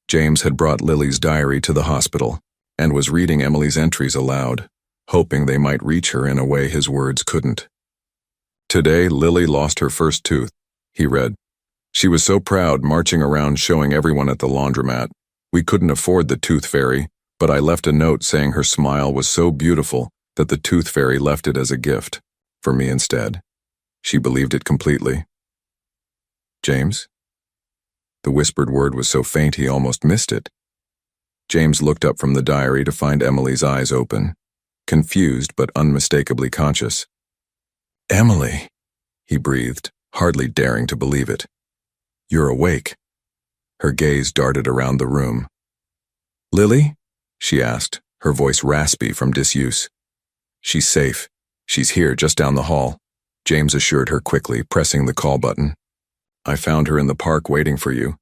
James had brought Lily's diary to the hospital and was reading Emily's entries aloud, hoping they might reach her in a way his words couldn't. Today, Lily lost her first tooth, he read. She was so proud, marching around showing everyone at the laundromat. We couldn't afford the tooth fairy, but I left a note saying her smile was so beautiful that the tooth fairy left it as a gift, for me instead. She believed it completely. James? The whispered word was so faint he almost missed it. James looked up from the diary to find Emily's eyes open, confused but unmistakably conscious. Emily, he breathed, hardly daring to believe it. You're awake. Her gaze darted around the room. Lily? She asked, her voice raspy from disuse. She's safe. She's here, just down the hall, James assured her quickly, pressing the call button. I found her in the park waiting for you.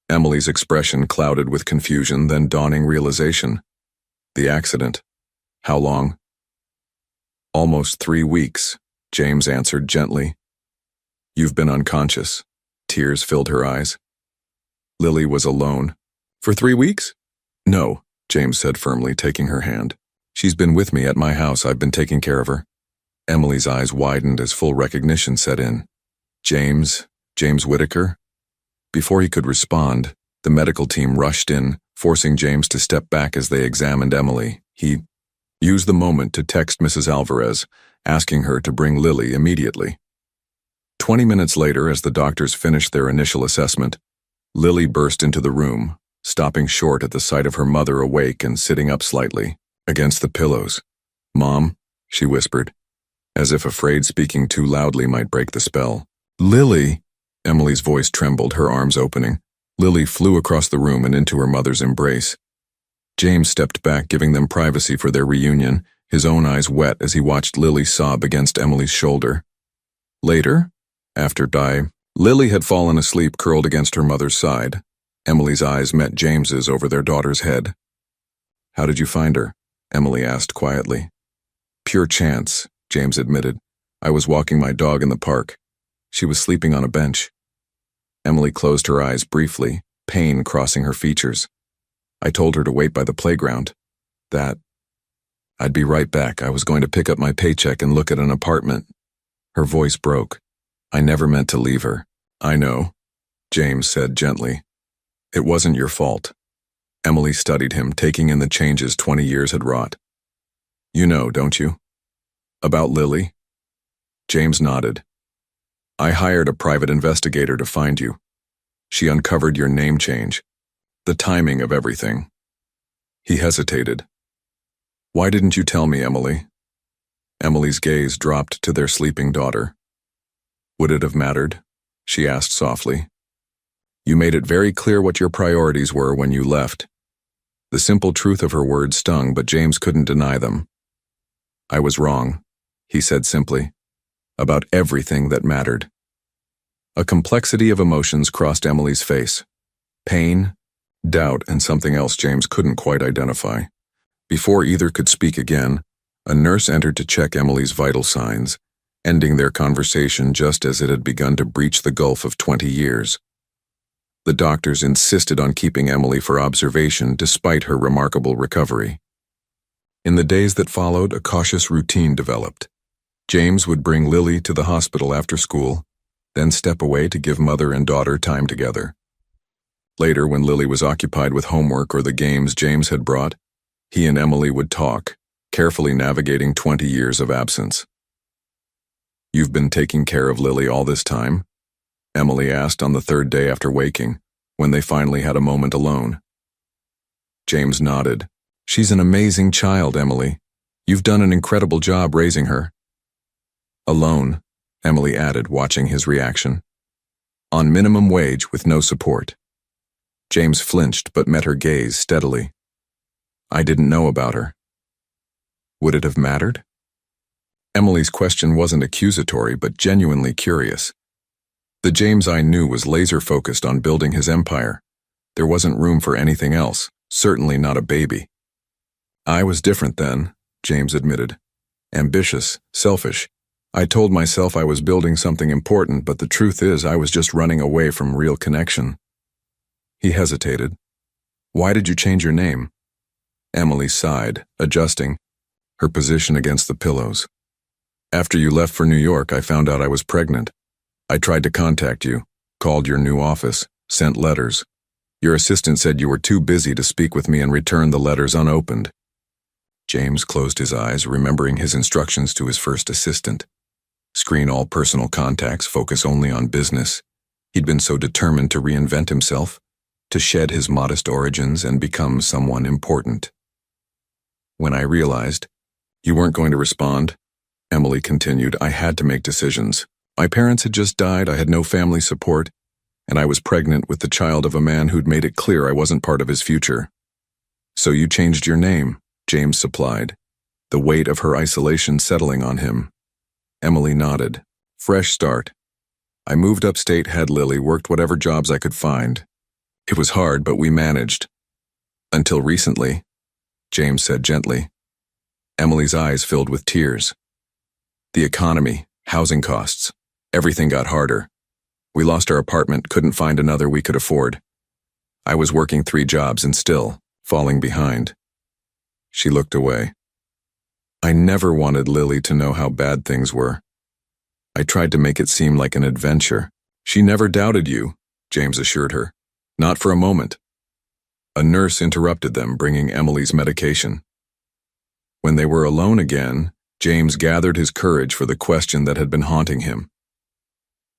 Emily's expression clouded with confusion, then dawning realization. The accident. How long? Almost 3 weeks, James answered gently. You've been unconscious. Tears filled her eyes. Lily was alone. For 3 weeks? No, James said firmly, taking her hand. She's been with me at my house. I've been taking care of her. Emily's eyes widened as full recognition set in. James Whitaker? Before he could respond, the medical team rushed in, forcing James to step back as they examined Emily. He used the moment to text Mrs. Alvarez, asking her to bring Lily immediately. 20 minutes later, as the doctors finished their initial assessment, Lily burst into the room, stopping short at the sight of her mother awake and sitting up slightly, against the pillows. Mom, she whispered, as if afraid speaking too loudly might break the spell. Lily! Emily's voice trembled, her arms opening. Lily flew across the room and into her mother's embrace. James stepped back, giving them privacy for their reunion, his own eyes wet as he watched Lily sob against Emily's shoulder. Later, after Lily had fallen asleep curled against her mother's side. Emily's eyes met James's over their daughter's head. How did you find her? Emily asked quietly. Pure chance, James admitted. I was walking my dog in the park. She was sleeping on a bench. Emily closed her eyes briefly, pain crossing her features. I told her to wait by the playground. I'd be right back. I was going to pick up my paycheck and look at an apartment. Her voice broke. I never meant to leave her. I know, James said gently. It wasn't your fault. Emily studied him, taking in the changes 20 years had wrought. You know, don't you? About Lily? James nodded. I hired a private investigator to find you. She uncovered your name change, the timing of everything. He hesitated. Why didn't you tell me, Emily? Emily's gaze dropped to their sleeping daughter. Would it have mattered? She asked softly. You made it very clear what your priorities were when you left. The simple truth of her words stung, but James couldn't deny them. I was wrong, he said simply, about everything that mattered. A complexity of emotions crossed Emily's face. Pain, doubt, and something else James couldn't quite identify. Before either could speak again, a nurse entered to check Emily's vital signs, ending their conversation just as it had begun to breach the gulf of 20 years. The doctors insisted on keeping Emily for observation despite her remarkable recovery. In the days that followed, a cautious routine developed. James would bring Lily to the hospital after school, then step away to give mother and daughter time together. Later, when Lily was occupied with homework or the games James had brought, he and Emily would talk, carefully navigating 20 years of absence. You've been taking care of Lily all this time? Emily asked on the third day after waking, when they finally had a moment alone. James nodded. She's an amazing child, Emily. You've done an incredible job raising her. Alone, Emily added, watching his reaction. On minimum wage with no support. James flinched but met her gaze steadily. I didn't know about her. Would it have mattered? Emily's question wasn't accusatory but genuinely curious. The James I knew was laser-focused on building his empire. There wasn't room for anything else, certainly not a baby. I was different then, James admitted. Ambitious, selfish. I told myself I was building something important, but the truth is I was just running away from real connection. He hesitated. Why did you change your name? Emily sighed, adjusting her position against the pillows. After you left for New York, I found out I was pregnant. I tried to contact you, called your new office, sent letters. Your assistant said you were too busy to speak with me and returned the letters unopened. James closed his eyes, remembering his instructions to his first assistant. Screen all personal contacts, focus only on business. He'd been so determined to reinvent himself, to shed his modest origins and become someone important. When I realized you weren't going to respond, Emily continued, I had to make decisions. My parents had just died, I had no family support, and I was pregnant with the child of a man who'd made it clear I wasn't part of his future. So you changed your name, James supplied, the weight of her isolation settling on him. Emily nodded. Fresh start. I moved upstate, had Lily, worked whatever jobs I could find. It was hard, but we managed. Until recently, James said gently. Emily's eyes filled with tears. The economy, housing costs, everything got harder. We lost our apartment, couldn't find another we could afford. I was working 3 jobs and still falling behind. She looked away. I never wanted Lily to know how bad things were. I tried to make it seem like an adventure. She never doubted you, James assured her. Not for a moment. A nurse interrupted them, bringing Emily's medication. When they were alone again, James gathered his courage for the question that had been haunting him.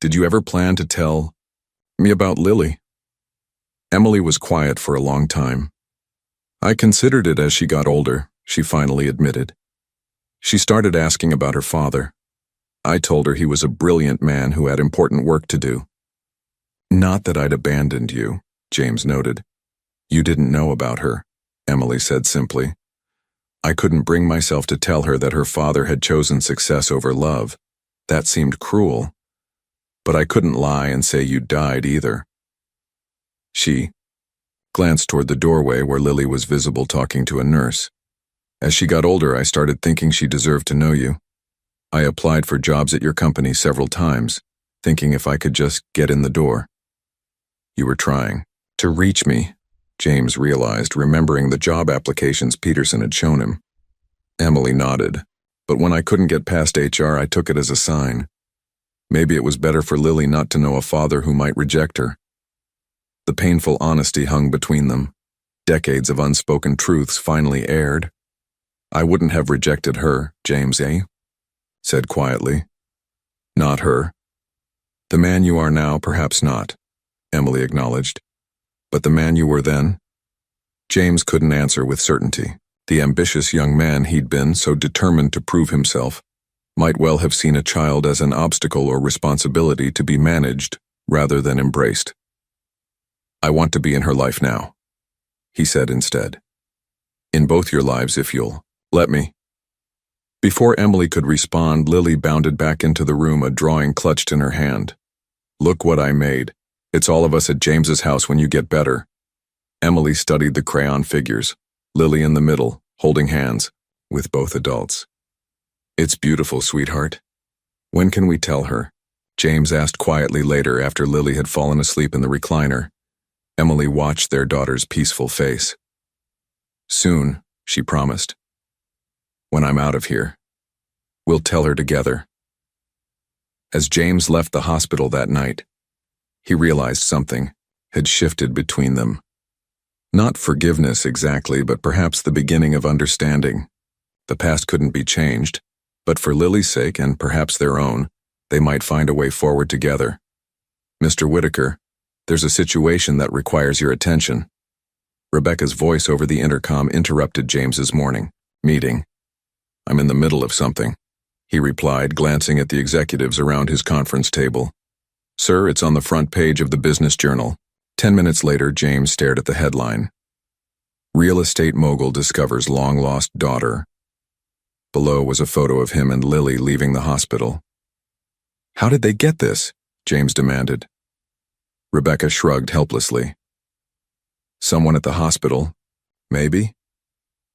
Did you ever plan to tell me about Lily? Emily was quiet for a long time. I considered it as she got older, she finally admitted. She started asking about her father. I told her he was a brilliant man who had important work to do. Not that I'd abandoned you, James noted. You didn't know about her, Emily said simply. I couldn't bring myself to tell her that her father had chosen success over love. That seemed cruel. But I couldn't lie and say you died either. She glanced toward the doorway where Lily was visible talking to a nurse. As she got older, I started thinking she deserved to know you. I applied for jobs at your company several times, thinking if I could just get in the door. You were trying to reach me, James realized, remembering the job applications Peterson had shown him. Emily nodded, but when I couldn't get past HR, I took it as a sign. Maybe it was better for Lily not to know a father who might reject her. The painful honesty hung between them. Decades of unspoken truths finally aired. I wouldn't have rejected her, James, said quietly. Not her. The man you are now, perhaps not, Emily acknowledged. But the man you were then? James couldn't answer with certainty. The ambitious young man he'd been, so determined to prove himself, might well have seen a child as an obstacle or responsibility to be managed rather than embraced. I want to be in her life now, he said instead. In both your lives, if you'll let me. Before Emily could respond, Lily bounded back into the room, a drawing clutched in her hand. Look what I made. It's all of us at James's house when you get better. Emily studied the crayon figures, Lily in the middle, holding hands, with both adults. It's beautiful, sweetheart. When can we tell her? James asked quietly later after Lily had fallen asleep in the recliner. Emily watched their daughter's peaceful face. Soon, she promised. When I'm out of here. We'll tell her together. As James left the hospital that night, he realized something had shifted between them. Not forgiveness exactly, but perhaps the beginning of understanding. The past couldn't be changed, but for Lily's sake and perhaps their own, they might find a way forward together. Mr. Whitaker, there's a situation that requires your attention. Rebecca's voice over the intercom interrupted James's morning meeting. I'm in the middle of something, he replied, glancing at the executives around his conference table. Sir, it's on the front page of the Business Journal. 10 minutes later, James stared at the headline. Real estate mogul discovers long-lost daughter. Below was a photo of him and Lily leaving the hospital. How did they get this? James demanded. Rebecca shrugged helplessly. Someone at the hospital, maybe?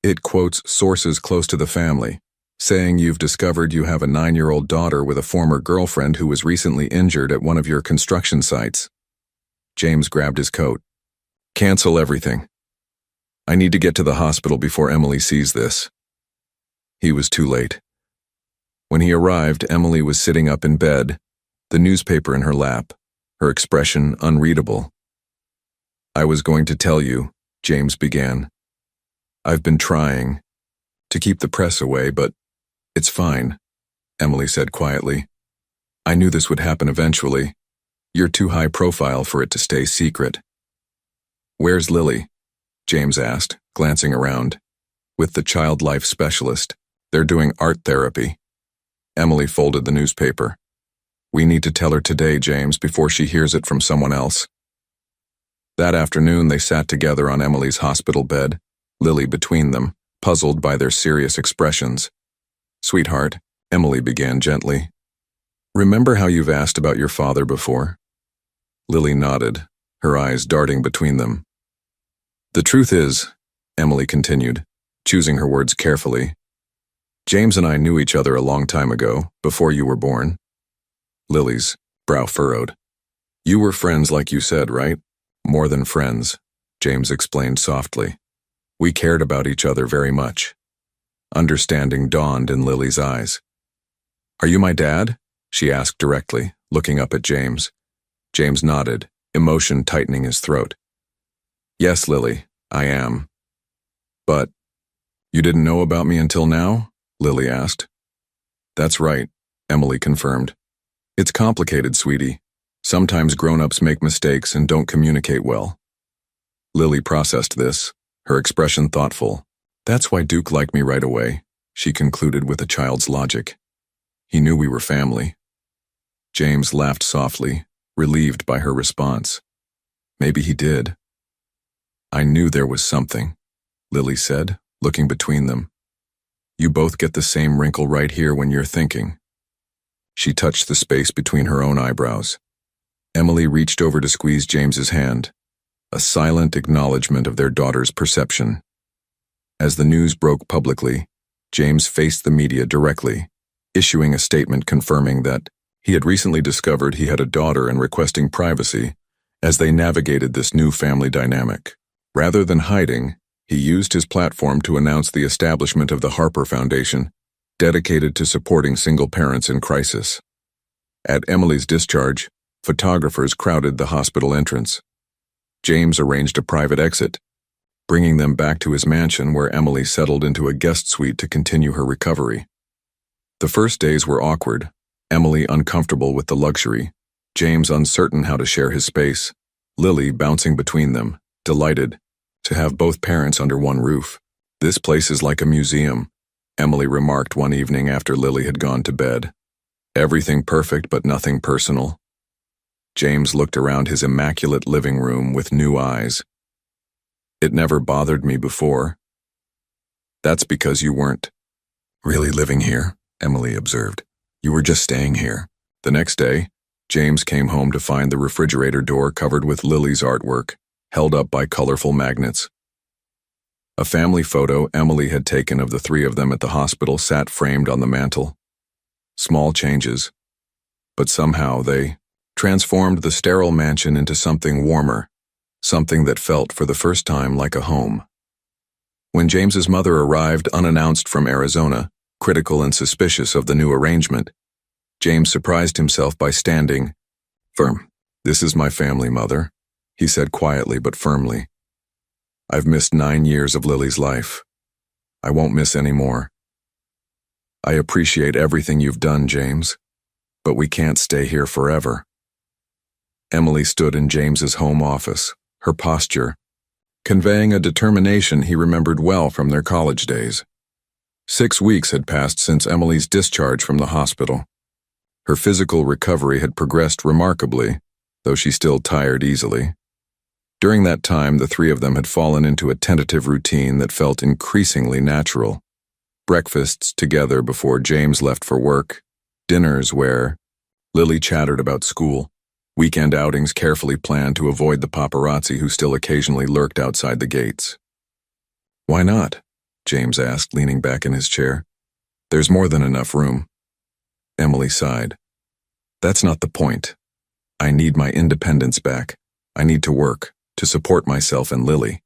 It quotes sources close to the family, saying you've discovered you have a 9-year-old daughter with a former girlfriend who was recently injured at one of your construction sites. James grabbed his coat. Cancel everything. I need to get to the hospital before Emily sees this. He was too late. When he arrived, Emily was sitting up in bed, the newspaper in her lap, her expression unreadable. I was going to tell you, James began. I've been trying to keep the press away, but it's fine, Emily said quietly. I knew this would happen eventually. You're too high profile for it to stay secret. Where's Lily? James asked, glancing around. With the child life specialist. They're doing art therapy. Emily folded the newspaper. We need to tell her today, James, before she hears it from someone else. That afternoon, they sat together on Emily's hospital bed, Lily between them, puzzled by their serious expressions. Sweetheart, Emily began gently. Remember how you've asked about your father before? Lily nodded, her eyes darting between them. The truth is, Emily continued, choosing her words carefully, James and I knew each other a long time ago, before you were born. Lily's brow furrowed. You were friends like you said, right? More than friends, James explained softly. We cared about each other very much. Understanding dawned in Lily's eyes. Are you my dad? She asked directly, looking up at James. James nodded, emotion tightening his throat. Yes, Lily, I am. But you didn't know about me until now? Lily asked. That's right, Emily confirmed. It's complicated, sweetie. Sometimes grown-ups make mistakes and don't communicate well. Lily processed this, her expression thoughtful. That's why Duke liked me right away, she concluded with a child's logic. He knew we were family. James laughed softly, relieved by her response. Maybe he did. I knew there was something, Lily said, looking between them. You both get the same wrinkle right here when you're thinking. She touched the space between her own eyebrows. Emily reached over to squeeze James's hand, a silent acknowledgement of their daughter's perception. As the news broke publicly, James faced the media directly, issuing a statement confirming that he had recently discovered he had a daughter and requesting privacy as they navigated this new family dynamic. Rather than hiding, he used his platform to announce the establishment of the Harper Foundation, dedicated to supporting single parents in crisis. At Emily's discharge, photographers crowded the hospital entrance. James arranged a private exit, bringing them back to his mansion where Emily settled into a guest suite to continue her recovery. The first days were awkward, Emily uncomfortable with the luxury, James uncertain how to share his space, Lily bouncing between them, delighted to have both parents under one roof. This place is like a museum, Emily remarked one evening after Lily had gone to bed. Everything perfect but nothing personal. James looked around his immaculate living room with new eyes. It never bothered me before. That's because you weren't really living here, Emily observed. You were just staying here. The next day, James came home to find the refrigerator door covered with Lily's artwork, held up by colorful magnets. A family photo Emily had taken of the three of them at the hospital sat framed on the mantel. Small changes, but somehow they transformed the sterile mansion into something warmer, something that felt for the first time like a home. When James's mother arrived unannounced from Arizona, critical and suspicious of the new arrangement, James surprised himself by standing firm. This is my family, Mother, he said quietly but firmly. I've missed 9 years of Lily's life. I won't miss any more. I appreciate everything you've done, James, but we can't stay here forever. Emily stood in James's home office, her posture conveying a determination he remembered well from their college days. 6 weeks had passed since Emily's discharge from the hospital. Her physical recovery had progressed remarkably, though she still tired easily. During that time, the three of them had fallen into a tentative routine that felt increasingly natural. Breakfasts together before James left for work, dinners where Lily chattered about school, Weekend outings carefully planned to avoid the paparazzi who still occasionally lurked outside the gates. "Why not?" James asked, leaning back in his chair. "There's more than enough room." Emily sighed. "That's not the point. I need my independence back. I need to work, to support myself and Lily."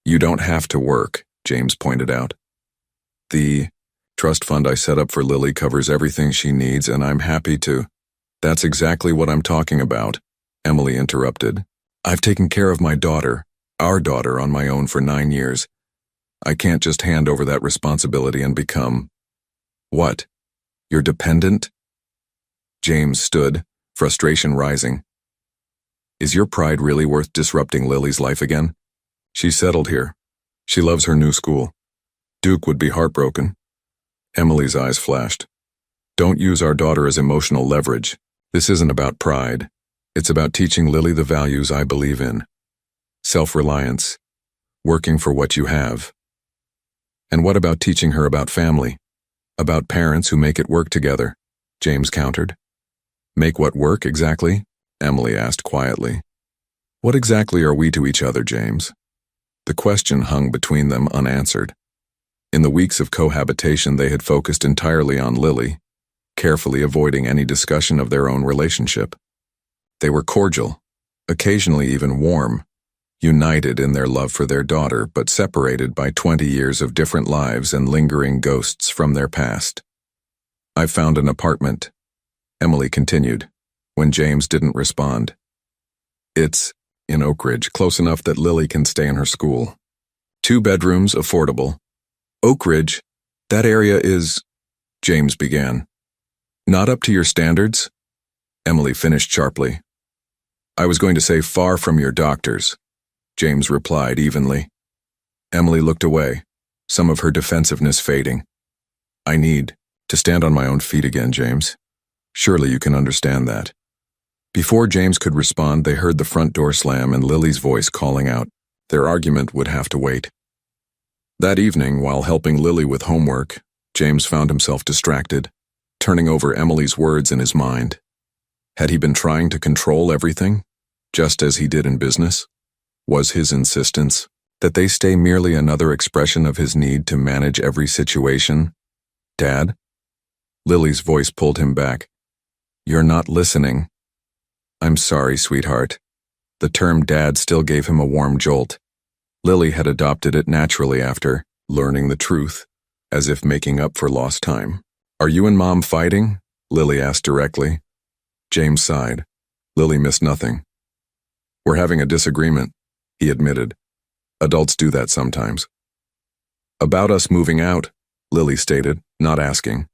"You don't have to work," James pointed out. "The trust fund I set up for Lily covers everything she needs, and I'm happy to—" "That's exactly what I'm talking about," Emily interrupted. "I've taken care of my daughter, our daughter, on my own for 9 years. I can't just hand over that responsibility and become—" "What? Your dependent?" James stood, frustration rising. "Is your pride really worth disrupting Lily's life again? She's settled here. She loves her new school. Duke would be heartbroken." Emily's eyes flashed. "Don't use our daughter as emotional leverage. This isn't about pride. It's about teaching Lily the values I believe in. Self-reliance. Working for what you have. And what about teaching her about family? About parents who make it work together?" James countered. "Make what work, exactly?" Emily asked quietly. "What exactly are we to each other, James?" The question hung between them unanswered. In the weeks of cohabitation, they had focused entirely on Lily, carefully avoiding any discussion of their own relationship. They were cordial, occasionally even warm, united in their love for their daughter, but separated by 20 years of different lives and lingering ghosts from their past. "I've found an apartment," Emily continued, when James didn't respond. "It's in Oak Ridge, close enough that Lily can stay in her school. 2 bedrooms, affordable." "Oak Ridge? That area is—" James began. "Not up to your standards?" Emily finished sharply. "I was going to say far from your doctor's," James replied evenly. Emily looked away, some of her defensiveness fading. "I need to stand on my own feet again, James. Surely you can understand that." Before James could respond, they heard the front door slam and Lily's voice calling out. Their argument would have to wait. That evening, while helping Lily with homework, James found himself distracted, turning over Emily's words in his mind. Had he been trying to control everything, just as he did in business? Was his insistence that they stay merely another expression of his need to manage every situation? "Dad?" Lily's voice pulled him back. "You're not listening." "I'm sorry, sweetheart." The term dad still gave him a warm jolt. Lily had adopted it naturally after learning the truth, as if making up for lost time. "Are you and Mom fighting?" Lily asked directly. James sighed. Lily missed nothing. "We're having a disagreement," he admitted. "Adults do that sometimes." "About us moving out," Lily stated, not asking.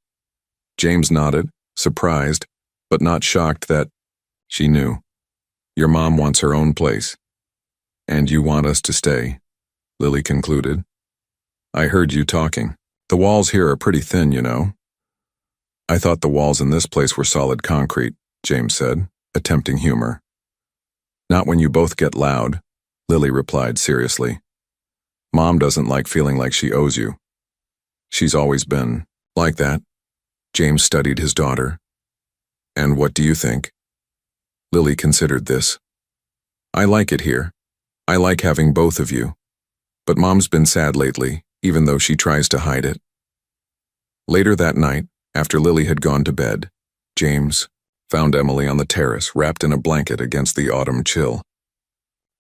James nodded, surprised, but not shocked that she knew. "Your mom wants her own place. And you want us to stay," Lily concluded. "I heard you talking. The walls here are pretty thin, you know." "I thought the walls in this place were solid concrete," James said, attempting humor. "Not when you both get loud," Lily replied seriously. "Mom doesn't like feeling like she owes you. She's always been like that." James studied his daughter. "And what do you think?" Lily considered this. "I like it here. I like having both of you. But Mom's been sad lately, even though she tries to hide it." Later that night, after Lily had gone to bed, James found Emily on the terrace, wrapped in a blanket against the autumn chill.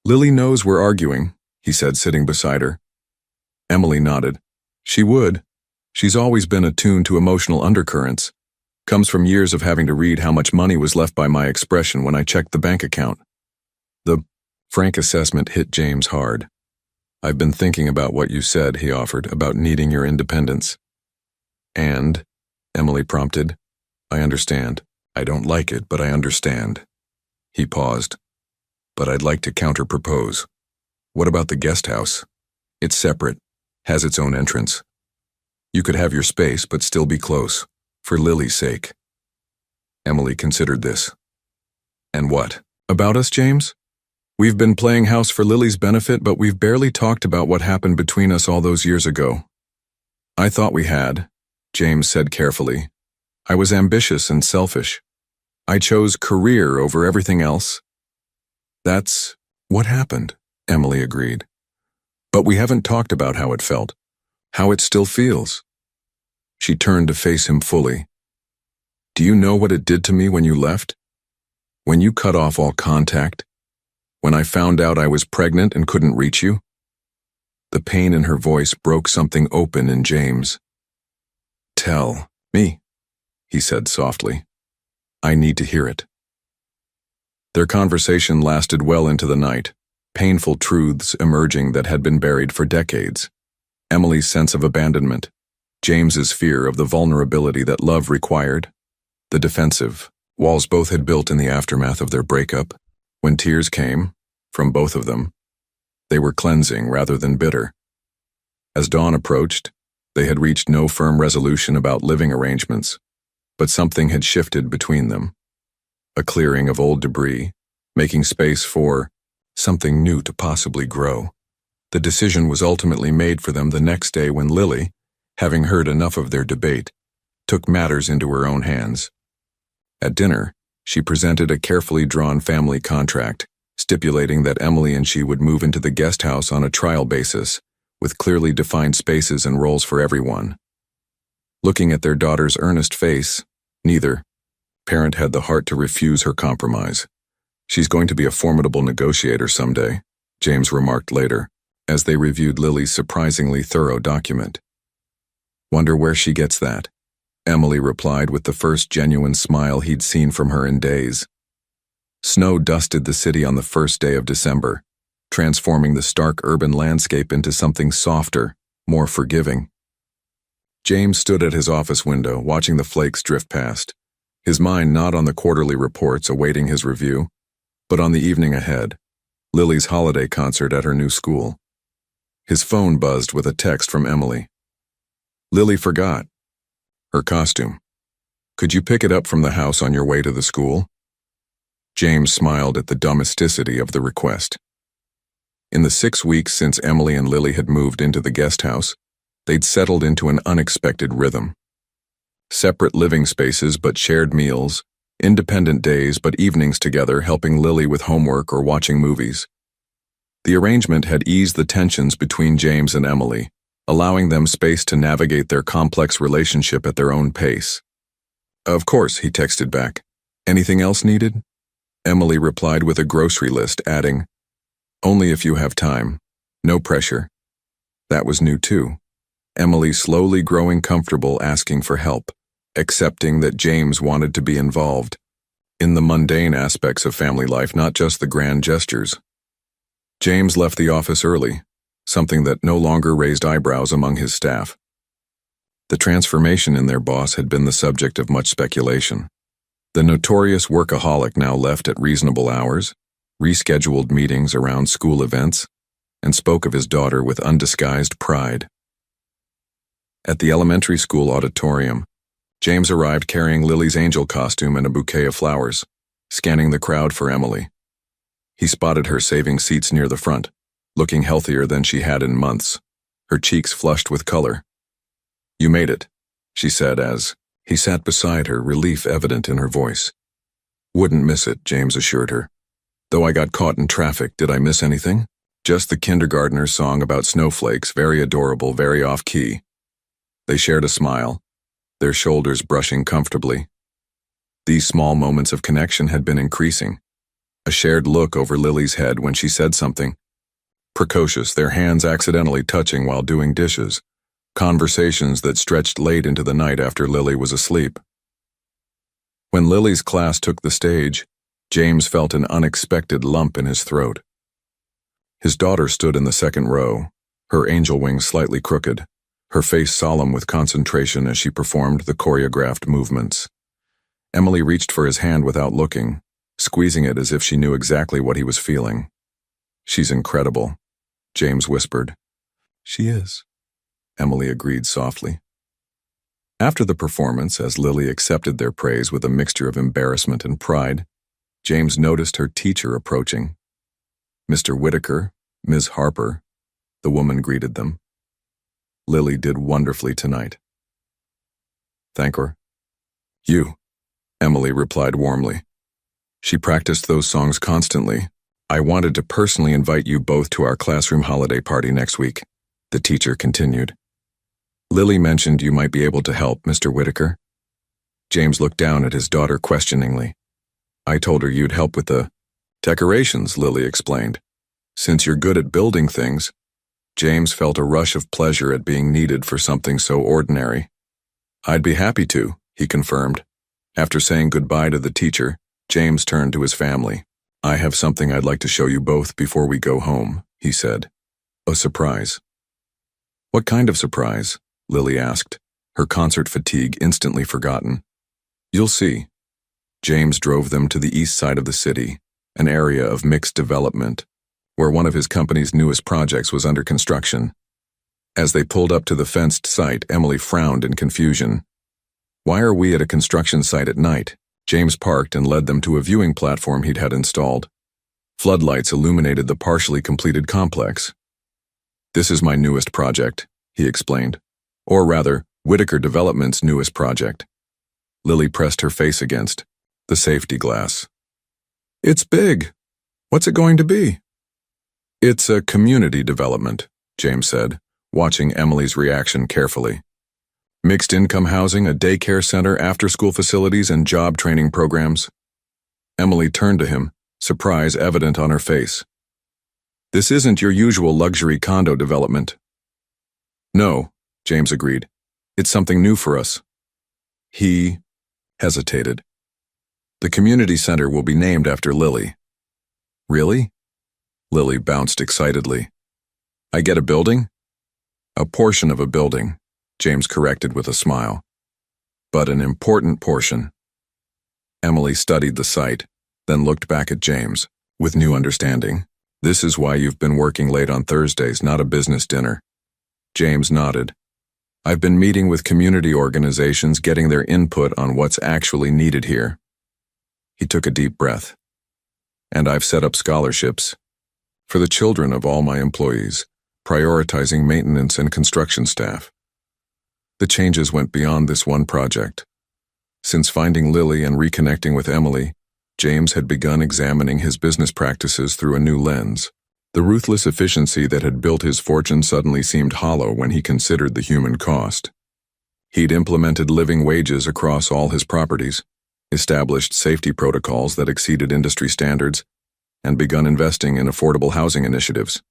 "Lily knows we're arguing," he said, sitting beside her. Emily nodded. "She would. She's always been attuned to emotional undercurrents. Comes from years of having to read how much money was left by my expression when I checked the bank account." The frank assessment hit James hard. "I've been thinking about what you said," he offered, "about needing your independence." "And," Emily prompted, "I understand. I don't like it, but I understand." He paused. "But I'd like to counter-propose. What about the guest house? It's separate, has its own entrance. You could have your space, but still be close, for Lily's sake." Emily considered this. "And what about us, James? We've been playing house for Lily's benefit, but we've barely talked about what happened between us all those years ago." "I thought we had," James said carefully. "I was ambitious and selfish. I chose career over everything else. That's what happened, Emily agreed. But we haven't talked about how it felt, how it still feels. She turned to face him fully. Do you know what it did to me when you left? When you cut off all contact? When I found out I was pregnant and couldn't reach you? The pain in her voice broke something open in James. Tell me, he said softly. I need to hear it. Their conversation lasted well into the night, painful truths emerging that had been buried for decades. Emily's sense of abandonment, James's fear of the vulnerability that love required, the defensive walls both had built in the aftermath of their breakup. When tears came, from both of them, they were cleansing rather than bitter. As dawn approached, they had reached no firm resolution about living arrangements, but something had shifted between them. A clearing of old debris, making space for something new to possibly grow. The decision was ultimately made for them the next day when Lily, having heard enough of their debate, took matters into her own hands. At dinner, she presented a carefully drawn family contract, stipulating that Emily and she would move into the guest house on a trial basis, with clearly defined spaces and roles for everyone. Looking at their daughter's earnest face, neither parent had the heart to refuse her compromise. She's going to be a formidable negotiator someday, James remarked later, as they reviewed Lily's surprisingly thorough document. Wonder where she gets that, Emily replied with the first genuine smile he'd seen from her in days. Snow dusted the city on the first day of December, transforming the stark urban landscape into something softer, more forgiving. James stood at his office window, watching the flakes drift past, his mind not on the quarterly reports awaiting his review, but on the evening ahead, Lily's holiday concert at her new school. His phone buzzed with a text from Emily. Lily forgot her costume. Could you pick it up from the house on your way to the school? James smiled at the domesticity of the request. In the 6 weeks since Emily and Lily had moved into the guest house, they'd settled into an unexpected rhythm. Separate living spaces but shared meals, independent days but evenings together helping Lily with homework or watching movies. The arrangement had eased the tensions between James and Emily, allowing them space to navigate their complex relationship at their own pace. Of course, he texted back. Anything else needed? Emily replied with a grocery list, adding, only if you have time. No pressure. That was new too. Emily slowly growing comfortable asking for help, accepting that James wanted to be involved in the mundane aspects of family life, not just the grand gestures. James left the office early, something that no longer raised eyebrows among his staff. The transformation in their boss had been the subject of much speculation. The notorious workaholic now left at reasonable hours, rescheduled meetings around school events, and spoke of his daughter with undisguised pride. At the elementary school auditorium, James arrived carrying Lily's angel costume and a bouquet of flowers, scanning the crowd for Emily. He spotted her saving seats near the front, looking healthier than she had in months, her cheeks flushed with color. You made it, she said as he sat beside her, relief evident in her voice. Wouldn't miss it, James assured her. Though I got caught in traffic, did I miss anything? Just the kindergartner's song about snowflakes, very adorable, very off-key. They shared a smile, their shoulders brushing comfortably. These small moments of connection had been increasing. A shared look over Lily's head when she said something precocious, their hands accidentally touching while doing dishes. Conversations that stretched late into the night after Lily was asleep. When Lily's class took the stage, James felt an unexpected lump in his throat. His daughter stood in the second row, her angel wings slightly crooked, her face solemn with concentration as she performed the choreographed movements. Emily reached for his hand without looking, squeezing it as if she knew exactly what he was feeling. She's incredible, James whispered. She is, Emily agreed softly. After the performance, as Lily accepted their praise with a mixture of embarrassment and pride, James noticed her teacher approaching. Mr. Whitaker, Ms. Harper, the woman greeted them. Lily did wonderfully tonight. Thank her. You, Emily replied warmly. She practiced those songs constantly. I wanted to personally invite you both to our classroom holiday party next week, the teacher continued. Lily mentioned you might be able to help, Mr. Whitaker. James looked down at his daughter questioningly. I told her you'd help with the decorations, Lily explained. Since you're good at building things, James felt a rush of pleasure at being needed for something so ordinary. I'd be happy to, he confirmed. After saying goodbye to the teacher, James turned to his family. I have something I'd like to show you both before we go home, he said. A surprise. What kind of surprise? Lily asked, her concert fatigue instantly forgotten. You'll see. James drove them to the east side of the city, an area of mixed development, where one of his company's newest projects was under construction. As they pulled up to the fenced site, Emily frowned in confusion. Why are we at a construction site at night? James parked and led them to a viewing platform he'd had installed. Floodlights illuminated the partially completed complex. This is my newest project, he explained. Or rather, Whitaker Development's newest project. Lily pressed her face against the safety glass. It's big. What's it going to be? It's a community development, James said, watching Emily's reaction carefully. Mixed income housing, a daycare center, after-school facilities, and job training programs. Emily turned to him, surprise evident on her face. This isn't your usual luxury condo development. No, James agreed. It's something new for us. He hesitated. The community center will be named after Lily. Really? Lily bounced excitedly. I get a building? A portion of a building, James corrected with a smile. But an important portion. Emily studied the site, then looked back at James, with new understanding. This is why you've been working late on Thursdays, not a business dinner. James nodded. I've been meeting with community organizations, getting their input on what's actually needed here. He took a deep breath. And I've set up scholarships for the children of all my employees, prioritizing maintenance and construction staff. The changes went beyond this one project. Since finding Lily and reconnecting with Emily, James had begun examining his business practices through a new lens. The ruthless efficiency that had built his fortune suddenly seemed hollow when he considered the human cost. He'd implemented living wages across all his properties, established safety protocols that exceeded industry standards, and begun investing in affordable housing initiatives.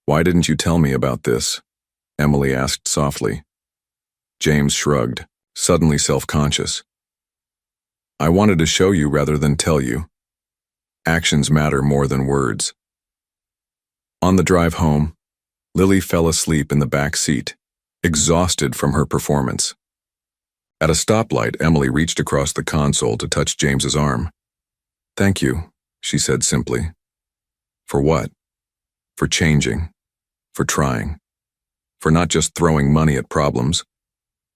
Why didn't you tell me about this? Emily asked softly. James shrugged, suddenly self-conscious. I wanted to show you rather than tell you. Actions matter more than words. On the drive home, Lily fell asleep in the back seat, exhausted from her performance. At a stoplight, Emily reached across the console to touch James's arm. Thank you, she said simply. For what? For changing. For trying. For not just throwing money at problems,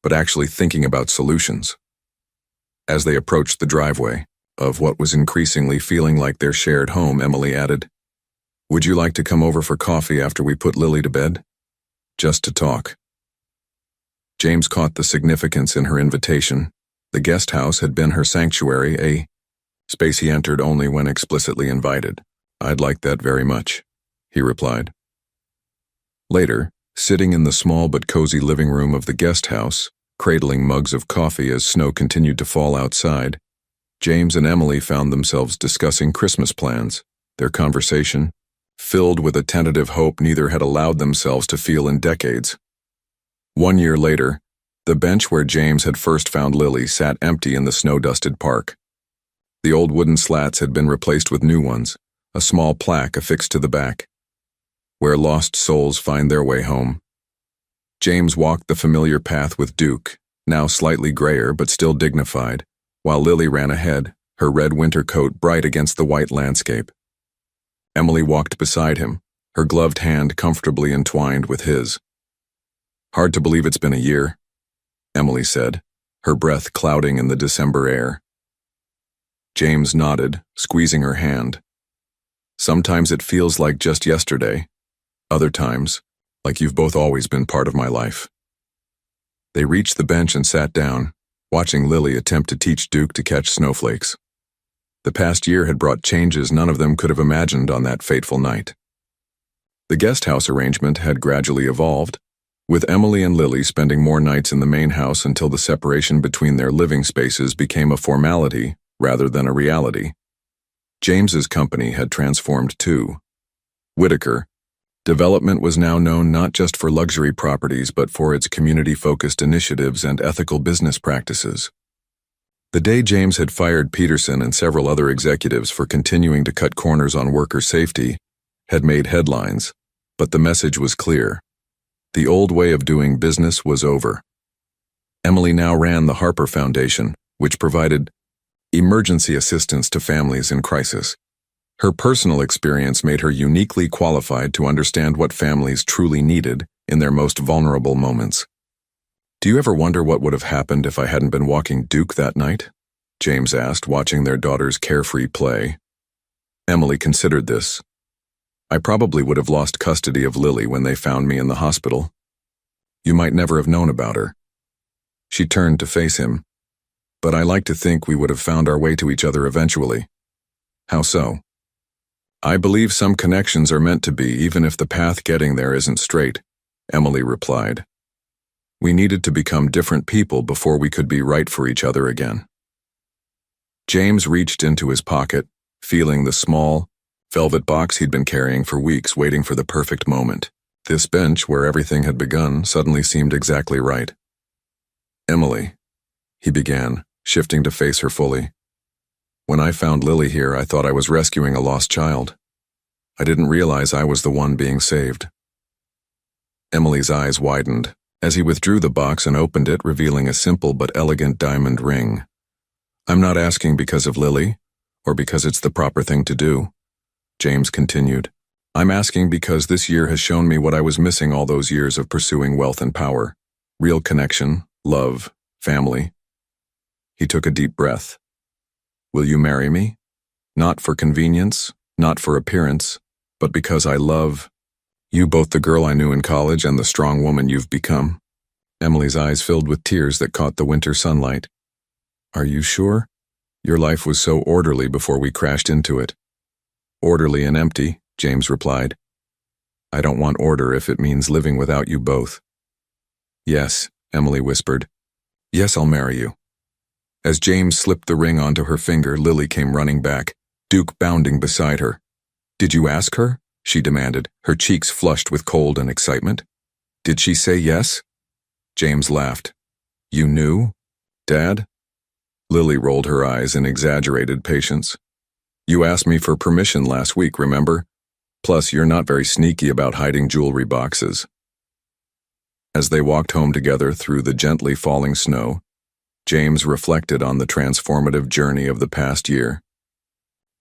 but actually thinking about solutions. As they approached the driveway of what was increasingly feeling like their shared home, Emily added, Would you like to come over for coffee after we put Lily to bed? Just to talk. James caught the significance in her invitation. The guest house had been her sanctuary, a space he entered only when explicitly invited. I'd like that very much, he replied. Later, sitting in the small but cozy living room of the guest house, cradling mugs of coffee as snow continued to fall outside, James and Emily found themselves discussing Christmas plans, their conversation filled with a tentative hope neither had allowed themselves to feel in decades. 1 year later, the bench where James had first found Lily sat empty in the snow-dusted park. The old wooden slats had been replaced with new ones, a small plaque affixed to the back. Where lost souls find their way home. James walked the familiar path with Duke, now slightly grayer but still dignified, while Lily ran ahead, her red winter coat bright against the white landscape. Emily walked beside him, her gloved hand comfortably entwined with his. Hard to believe it's been a year, Emily said, her breath clouding in the December air. James nodded, squeezing her hand. Sometimes it feels like just yesterday. Other times, like you've both always been part of my life. They reached the bench and sat down, watching Lily attempt to teach Duke to catch snowflakes. The past year had brought changes none of them could have imagined on that fateful night. The guest house arrangement had gradually evolved, with Emily and Lily spending more nights in the main house until the separation between their living spaces became a formality rather than a reality. James's company had transformed too. Whitaker Development was now known not just for luxury properties but for its community-focused initiatives and ethical business practices. The day James had fired Peterson and several other executives for continuing to cut corners on worker safety had made headlines, but the message was clear. The old way of doing business was over. Emily now ran the Harper Foundation, which provided emergency assistance to families in crisis. Her personal experience made her uniquely qualified to understand what families truly needed in their most vulnerable moments. "Do you ever wonder what would have happened if I hadn't been walking Duke that night?" James asked, watching their daughter's carefree play. Emily considered this. "I probably would have lost custody of Lily when they found me in the hospital. You might never have known about her." She turned to face him. "But I like to think we would have found our way to each other eventually." "How so?" "I believe some connections are meant to be, even if the path getting there isn't straight," Emily replied. "We needed to become different people before we could be right for each other again." James reached into his pocket, feeling the small, velvet box he'd been carrying for weeks, waiting for the perfect moment. This bench, where everything had begun, suddenly seemed exactly right. "Emily," he began, shifting to face her fully. "When I found Lily here, I thought I was rescuing a lost child. I didn't realize I was the one being saved." Emily's eyes widened as he withdrew the box and opened it, revealing a simple but elegant diamond ring. "I'm not asking because of Lily, or because it's the proper thing to do," James continued. "I'm asking because this year has shown me what I was missing all those years of pursuing wealth and power. Real connection, love, family." He took a deep breath. "Will you marry me? Not for convenience, not for appearance, but because I love you, both the girl I knew in college and the strong woman you've become." Emily's eyes filled with tears that caught the winter sunlight. "Are you sure? Your life was so orderly before we crashed into it." "Orderly and empty," James replied. "I don't want order if it means living without you both." "Yes," Emily whispered. "Yes, I'll marry you." As James slipped the ring onto her finger, Lily came running back, Duke bounding beside her. "Did you ask her?" she demanded, her cheeks flushed with cold and excitement. "Did she say yes?" James laughed. "You knew, Dad?" Lily rolled her eyes in exaggerated patience. "You asked me for permission last week, remember? Plus, you're not very sneaky about hiding jewelry boxes." As they walked home together through the gently falling snow, James reflected on the transformative journey of the past year.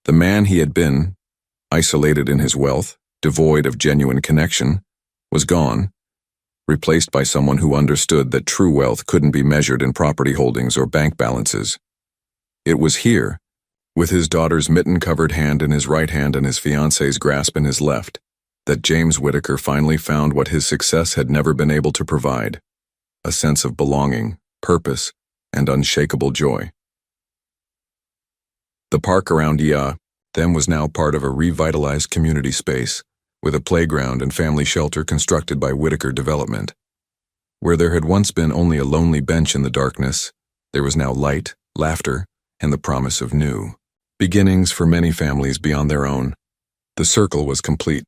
The man he had been, isolated in his wealth, devoid of genuine connection, was gone, replaced by someone who understood that true wealth couldn't be measured in property holdings or bank balances. It was here, with his daughter's mitten-covered hand in his right hand and his fiancée's grasp in his left, that James Whitaker finally found what his success had never been able to provide: a sense of belonging, purpose, and unshakable joy. The park around them was now part of a revitalized community space, with a playground and family shelter constructed by Whitaker Development. Where there had once been only a lonely bench in the darkness, there was now light, laughter, and the promise of new beginnings for many families beyond their own. The circle was complete.